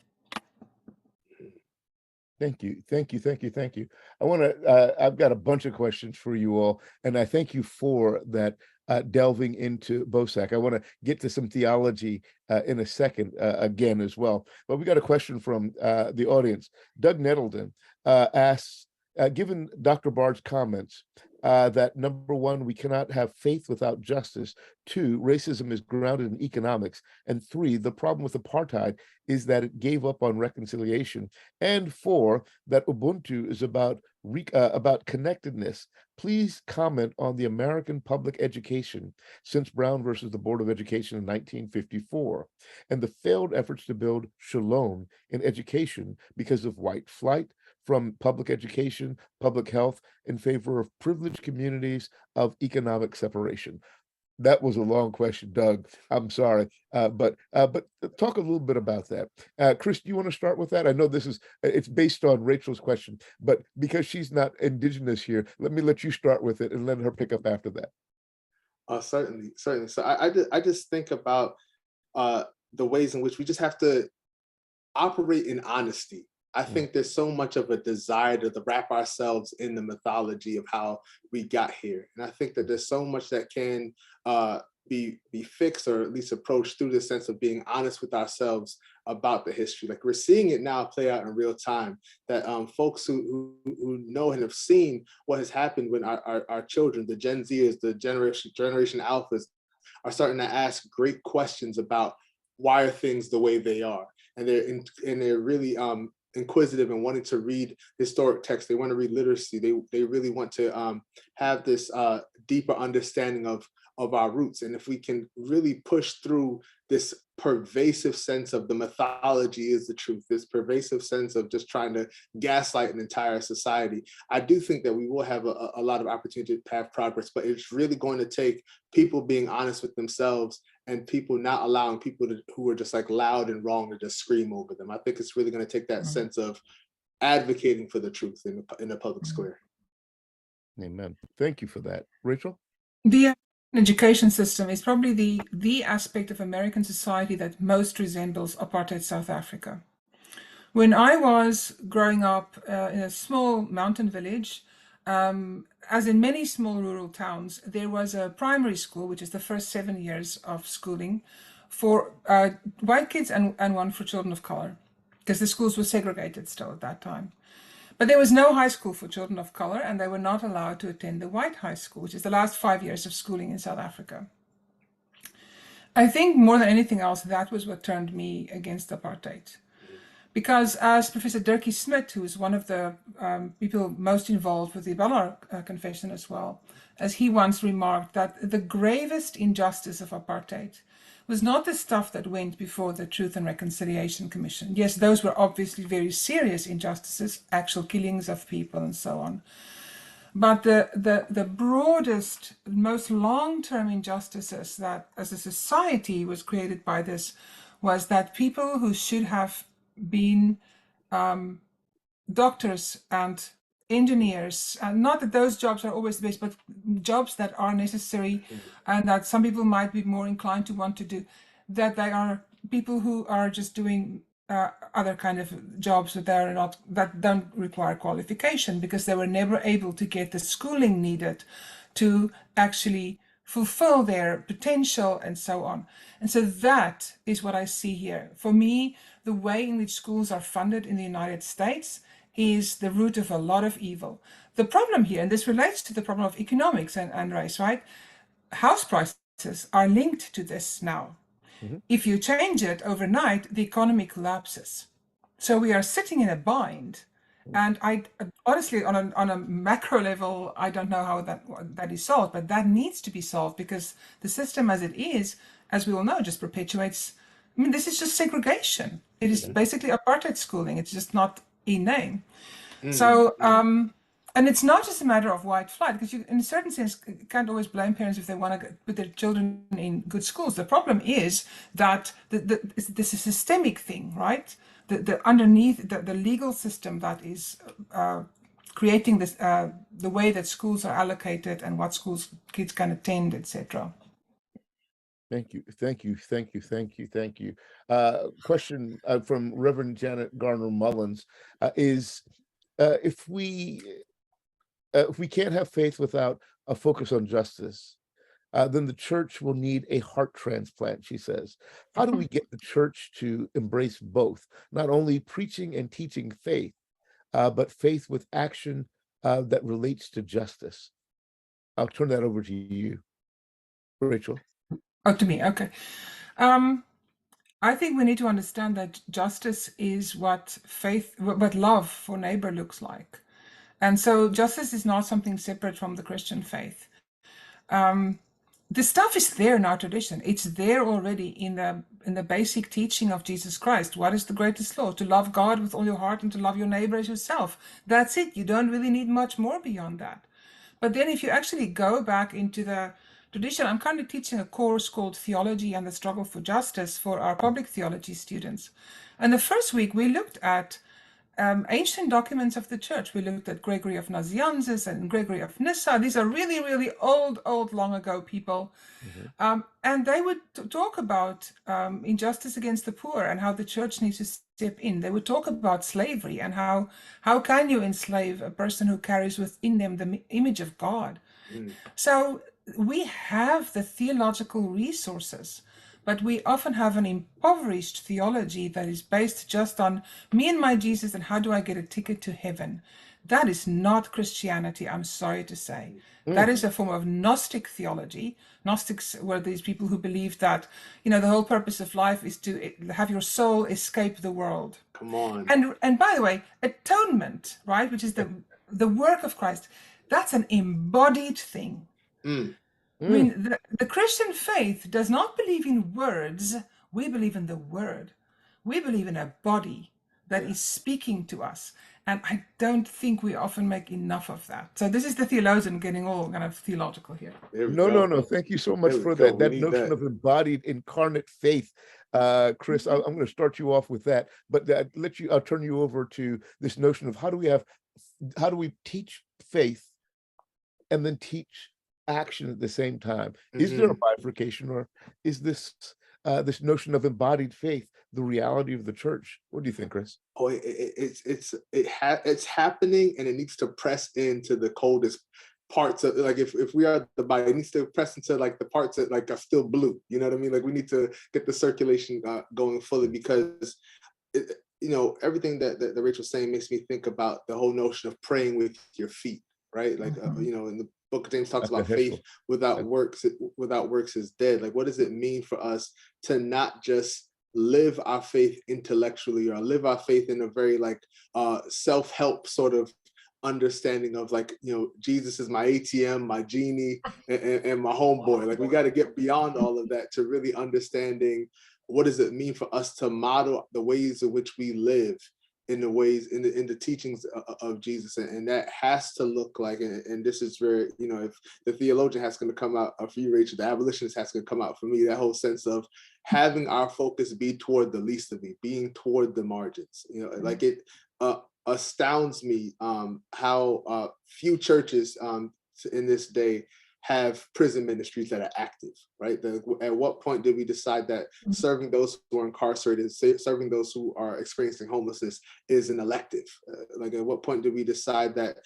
Thank you. I want to, I've got a bunch of questions for you all, and I thank you for that delving into Bosak. I want to get to some theology in a second again as well. But we got a question from the audience. Doug Nettleton asks, given Dr. Bard's comments, that number one, we cannot have faith without justice. Two, racism is grounded in economics. And three, the problem with apartheid is that it gave up on reconciliation. And four, that Ubuntu is about connectedness. Please comment on the American public education since Brown versus the Board of Education in 1954 and the failed efforts to build Shalom in education because of white flight from public education, public health, in favor of privileged communities of economic separation. That was a long question, Doug. I'm sorry, but talk a little bit about that. Chris, do you want to start with that? I know it's based on Rachel's question, but because she's not indigenous here, let you start with it and let her pick up after that. Certainly. So I just think about the ways in which we just have to operate in honesty. I think there's so much of a desire to wrap ourselves in the mythology of how we got here. And I think that there's so much that can be fixed or at least approached through the sense of being honest with ourselves about the history. Like we're seeing it now play out in real time, that folks who know and have seen what has happened when our children, the Gen Zers, the Generation Alphas, are starting to ask great questions about why are things the way they are. And they're really inquisitive and wanting to read historic texts. They want to read literacy. They really want to have this deeper understanding of our roots. And if we can really push through this pervasive sense of the mythology is the truth, this pervasive sense of just trying to gaslight an entire society, I do think that we will have a lot of opportunity to have progress, but it's really going to take people being honest with themselves and people not allowing people who are just like loud and wrong to just scream over them. I think it's really going to take that sense of advocating for the truth in the public square. Amen. Thank you for that. Rachel? The education system is probably the aspect of American society that most resembles apartheid South Africa. When I was growing up in a small mountain village, as in many small rural towns, there was a primary school, which is the first 7 years of schooling, for white kids and one for children of color, because the schools were segregated still at that time. But there was no high school for children of color, and they were not allowed to attend the white high school, which is the last 5 years of schooling in South Africa. I think more than anything else, that was what turned me against apartheid. Because as Professor Dirkie Smit, who is one of the people most involved with the Ballard Confession as well, as he once remarked, that the gravest injustice of apartheid was not the stuff that went before the Truth and Reconciliation Commission. Yes, those were obviously very serious injustices, actual killings of people and so on. But the broadest, most long-term injustices that as a society was created by this was that people who should have been doctors and engineers, and not that those jobs are always the best, but jobs that are necessary and that some people might be more inclined to want to do, that they are people who are just doing other kind of jobs that don't require qualification because they were never able to get the schooling needed to actually fulfill their potential and so on. And so that is what I see here. For me, the way in which schools are funded in the United States is the root of a lot of evil. The problem here, and this relates to the problem of economics and race, right? House prices are linked to this now. If you change it overnight, the economy collapses. So we are sitting in a bind. And I honestly, on a macro level, I don't know how that is solved, but that needs to be solved because the system as it is, as we all know, just perpetuates. I mean, this is just segregation. It is basically apartheid schooling. It's just not a name. So, and it's not just a matter of white flight, because you, in a certain sense, can't always blame parents if they want to put their children in good schools. The problem is that this is a systemic thing, right? The underneath the legal system that is creating this, the way that schools are allocated and what schools kids can attend, etc. Thank you. Question from Reverend Janet Garner Mullins is if we can't have faith without a focus on justice, then the church will need a heart transplant, she says. How do we get the church to embrace both, not only preaching and teaching faith, but faith with action that relates to justice? I'll turn that over to you, Rachel. Oh, to me. Okay. I think we need to understand that justice is what love for neighbor looks like. And so justice is not something separate from the Christian faith. The stuff is there in our tradition. It's there already in the basic teaching of Jesus Christ. What is the greatest law? To love God with all your heart and to love your neighbor as yourself. That's it. You don't really need much more beyond that. But then if you actually go back into the tradition, I'm currently teaching a course called Theology and the Struggle for Justice for our public theology students. And the first week we looked at ancient documents of the church. We looked at Gregory of Nazianzus and Gregory of Nyssa. These are really, really old, long ago people. And they would talk about injustice against the poor and how the church needs to step in. They would talk about slavery and how can you enslave a person who carries within them the image of God. So we have the theological resources, but we often have an impoverished theology that is based just on me and my Jesus and how do I get a ticket to heaven. That is not Christianity, I'm sorry to say. That is a form of Gnostic theology. Gnostics were these people who believed that, the whole purpose of life is to have your soul escape the world. Come on. And by the way, atonement, right, which is the work of Christ, that's an embodied thing. I mean, the Christian faith does not believe in words. We believe in the word. We believe in a body that is speaking to us. And I don't think we often make enough of that. So this is the theologian getting all kind of theological here. No. Thank you so much for that notion of embodied incarnate faith. Chris, I'm going to start you off with that, but I'll turn you over to this notion of how do we teach faith and then teach action at the same time? Is there a bifurcation, or is this notion of embodied faith the reality of the church? What do you think, Chris? Oh, it's happening, and it needs to press into the coldest parts of, like, if we are the body, it needs to press into like the parts that like are still blue. You know what I mean? Like, we need to get the circulation going fully, because everything that Rachel's saying makes me think about the whole notion of praying with your feet, right? Like, in the book of James talks about faith without works is dead. Like, what does it mean for us to not just live our faith intellectually, or live our faith in a very like self-help sort of understanding of, like, Jesus is my ATM, my genie, and my homeboy. Like, we got to get beyond all of that to really understanding what does it mean for us to model the ways in which we live in the teachings of Jesus. And that has to look like, and this is where, if the theologian has going to come out for you, Rachel, the abolitionist has to come out for me, that whole sense of having our focus be toward the least of me, being toward the margins. Like, it astounds me how few churches in this day have prison ministries that are active, right? At what point did we decide that serving those who are incarcerated, serving those who are experiencing homelessness is an elective? Like, at what point did we decide that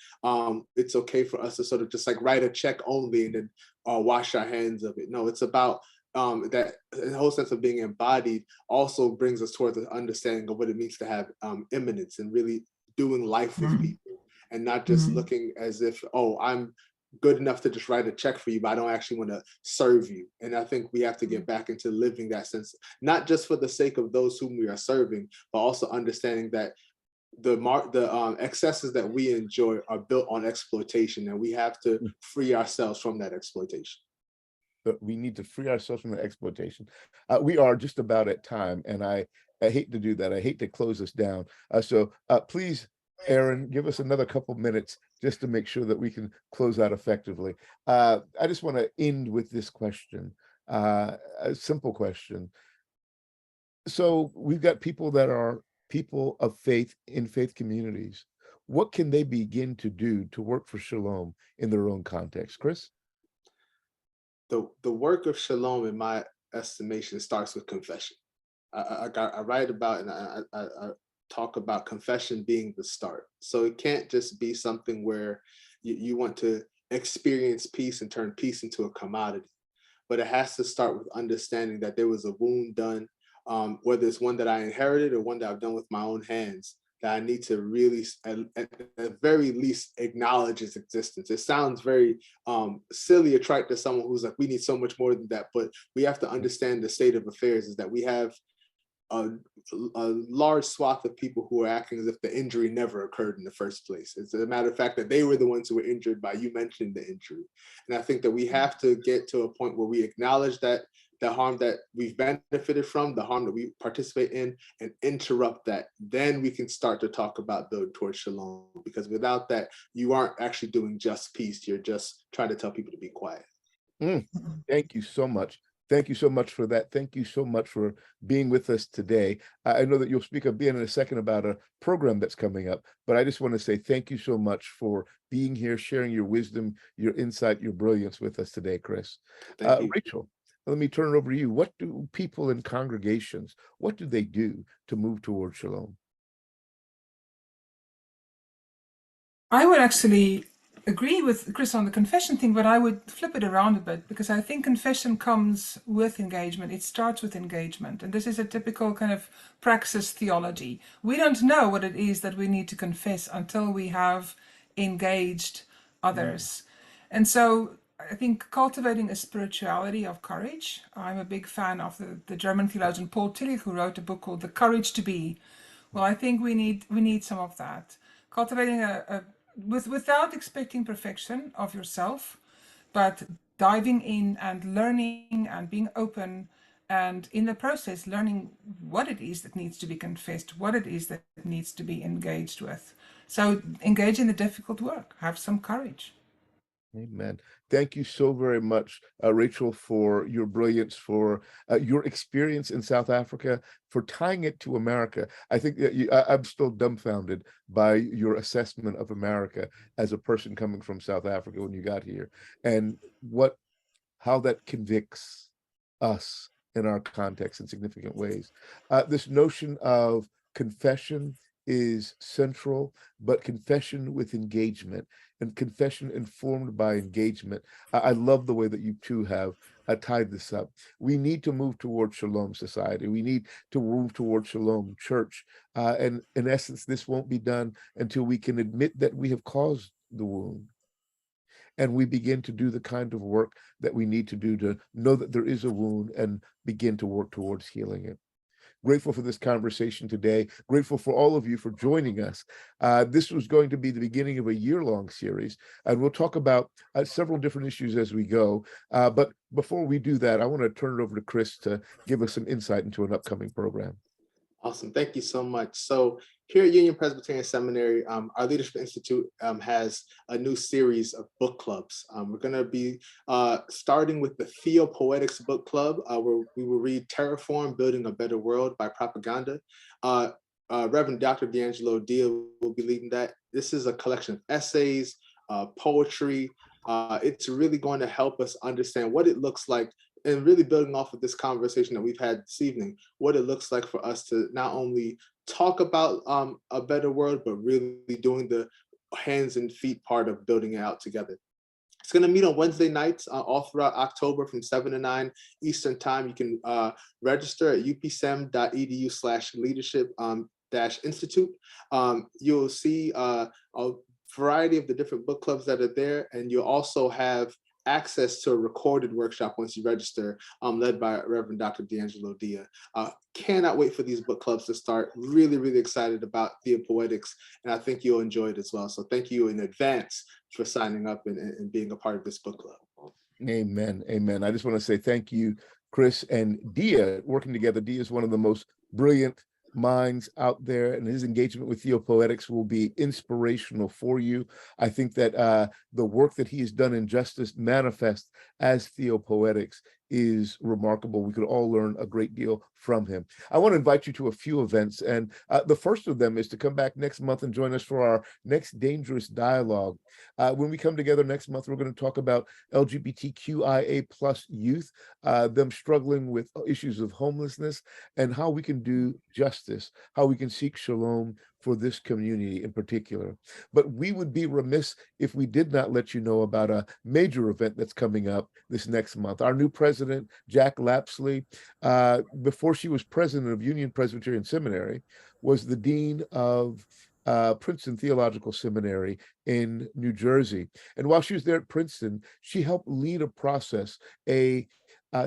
it's okay for us to sort of just like write a check only and then wash our hands of it? No, it's about that the whole sense of being embodied also brings us towards an understanding of what it means to have immanence and really doing life with people, and not just looking as if, oh, I'm good enough to just write a check for you, but I don't actually want to serve you. And I think we have to get back into living that sense, not just for the sake of those whom we are serving, but also understanding that the excesses that we enjoy are built on exploitation, and we have to free ourselves from that exploitation. But we need to free ourselves from the exploitation. We are just about at time, and I hate to do that. I hate to close us down. So please, Aaron, give us another couple minutes just to make sure that we can close out effectively. I just want to end with this question, a simple question. So we've got people that are people of faith in faith communities. What can they begin to do to work for Shalom in their own context? Chris? The work of Shalom, in my estimation, starts with confession. I write about, and I talk about confession being the start. So it can't just be something where you want to experience peace and turn peace into a commodity, but it has to start with understanding that there was a wound done, whether it's one that I inherited or one that I've done with my own hands, that I need to really, at the very least, acknowledge its existence. It sounds very silly or trite to someone who's like, we need so much more than that, but we have to understand the state of affairs is that we have a, a large swath of people who are acting as if the injury never occurred in the first place. It's a matter of fact that they were the ones who were injured by you mentioning the injury. And I think that we have to get to a point where we acknowledge that the harm that we've benefited from, the harm that we participate in, and interrupt that. Then we can start to talk about building towards shalom. Because without that, you aren't actually doing just peace. You're just trying to tell people to be quiet. Thank you so much. Thank you so much for that. Thank you so much for being with us today. I know that you'll speak again in a second about a program that's coming up, but I just want to say thank you so much for being here, sharing your wisdom, your insight, your brilliance with us today, Chris. Thank you. Rachel, let me turn it over to you. What do people in congregations, what do they do to move towards shalom? I would actually agree with Chris on the confession thing, but I would flip it around a bit, because I think confession comes with engagement. It starts with engagement. And this is a typical kind of praxis theology. We don't know what it is that we need to confess until we have engaged others. And so I think cultivating a spirituality of courage. I'm a big fan of the German theologian Paul Tillich, who wrote a book called The Courage to Be. Well, I think we need some of that. Cultivating without expecting perfection of yourself, but diving in and learning and being open, and in the process learning what it is that needs to be confessed, what it is that needs to be engaged with. So engage in the difficult work, have some courage. Amen. Thank you so very much, Rachel, for your brilliance, for your experience in South Africa, for tying it to America. I think that I'm still dumbfounded by your assessment of America as a person coming from South Africa when you got here, and how that convicts us in our context in significant ways. This notion of confession is central, but confession with engagement and confession informed by engagement. I love the way that you two have tied this up. We need to move toward shalom society. We need to move toward shalom church. And in essence, this won't be done until we can admit that we have caused the wound. And we begin to do the kind of work that we need to do to know that there is a wound and begin to work towards healing it. Grateful for this conversation today. Grateful for all of you for joining us. This was going to be the beginning of a year-long series, and we'll talk about several different issues as we go. But before we do that, I want to turn it over to Chris to give us some insight into an upcoming program. Awesome. Thank you so much. So here at Union Presbyterian Seminary, our Leadership Institute has a new series of book clubs. We're going to be starting with the Theopoetics Book Club, where we will read Terraform, Building a Better World by Propaganda. Reverend Dr. D'Angelo Dia will be leading that. This is a collection of essays, poetry. It's really going to help us understand what it looks like, and really building off of this conversation that we've had this evening, what it looks like for us to not only talk about a better world, but really doing the hands and feet part of building it out together. It's going to meet on Wednesday nights all throughout October from 7 to 9 Eastern time. You can register at upsem.edu/leadership-institute. You'll see a variety of the different book clubs that are there, and you'll also have access to a recorded workshop once you register, led by Reverend Dr. D'Angelo Dia. Cannot wait for these book clubs to start. Really, really excited about Theopoetics, and I think you'll enjoy it as well. So thank you in advance for signing up and being a part of this book club. Amen. Amen. I just want to say thank you, Chris and Dia, working together. Dia is one of the most brilliant minds out there, and his engagement with Theopoetics will be inspirational for you. I think that the work that he has done in justice manifest as Theopoetics is remarkable. We could all learn a great deal from him. I want to invite you to a few events, and the first of them is to come back next month and join us for our next Dangerous Dialogue. When we come together next month, we're going to talk about LGBTQIA+ youth, them struggling with issues of homelessness, and how we can do justice, how we can seek shalom for this community in particular. But we would be remiss if we did not let you know about a major event that's coming up this next month. Our new president, Jack Lapsley, before she was president of Union Presbyterian Seminary, was the dean of Princeton Theological Seminary in New Jersey. And while she was there at Princeton, she helped lead a process, a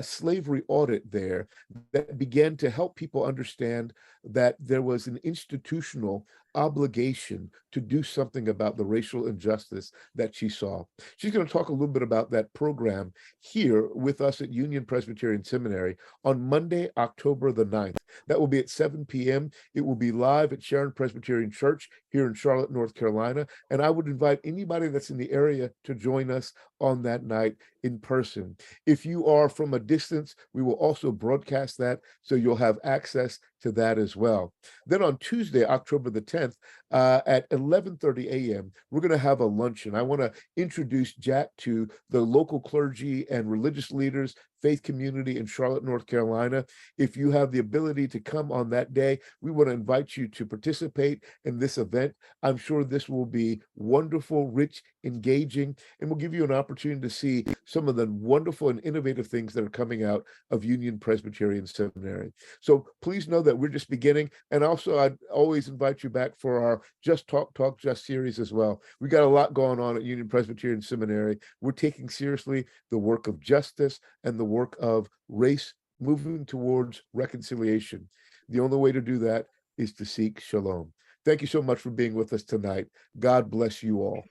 slavery audit there that began to help people understand that there was an institutional obligation to do something about the racial injustice that she saw. She's going to talk a little bit about that program here with us at Union Presbyterian Seminary on Monday, October the 9th. That will be at 7 p.m. It will be live at Sharon Presbyterian Church here in Charlotte, North Carolina. And I would invite anybody that's in the area to join us on that night in person. If you are from a distance, we will also broadcast that, so you'll have access to that as well. Then on Tuesday, October the 10th, at 11:30 a.m., we're going to have a luncheon. I want to introduce Jack to the local clergy and religious leaders, faith community in Charlotte, North Carolina. If you have the ability to come on that day, we want to invite you to participate in this event. I'm sure this will be wonderful, rich, engaging, and will give you an opportunity to see some of the wonderful and innovative things that are coming out of Union Presbyterian Seminary. So please know that we're just beginning. And also, I'd always invite you back for our Just Talk, Talk Just series as well. We got a lot going on at Union Presbyterian Seminary. We're taking seriously the work of justice and the work of race, moving towards reconciliation. The only way to do that is to seek shalom. Thank you so much for being with us tonight. God bless you all.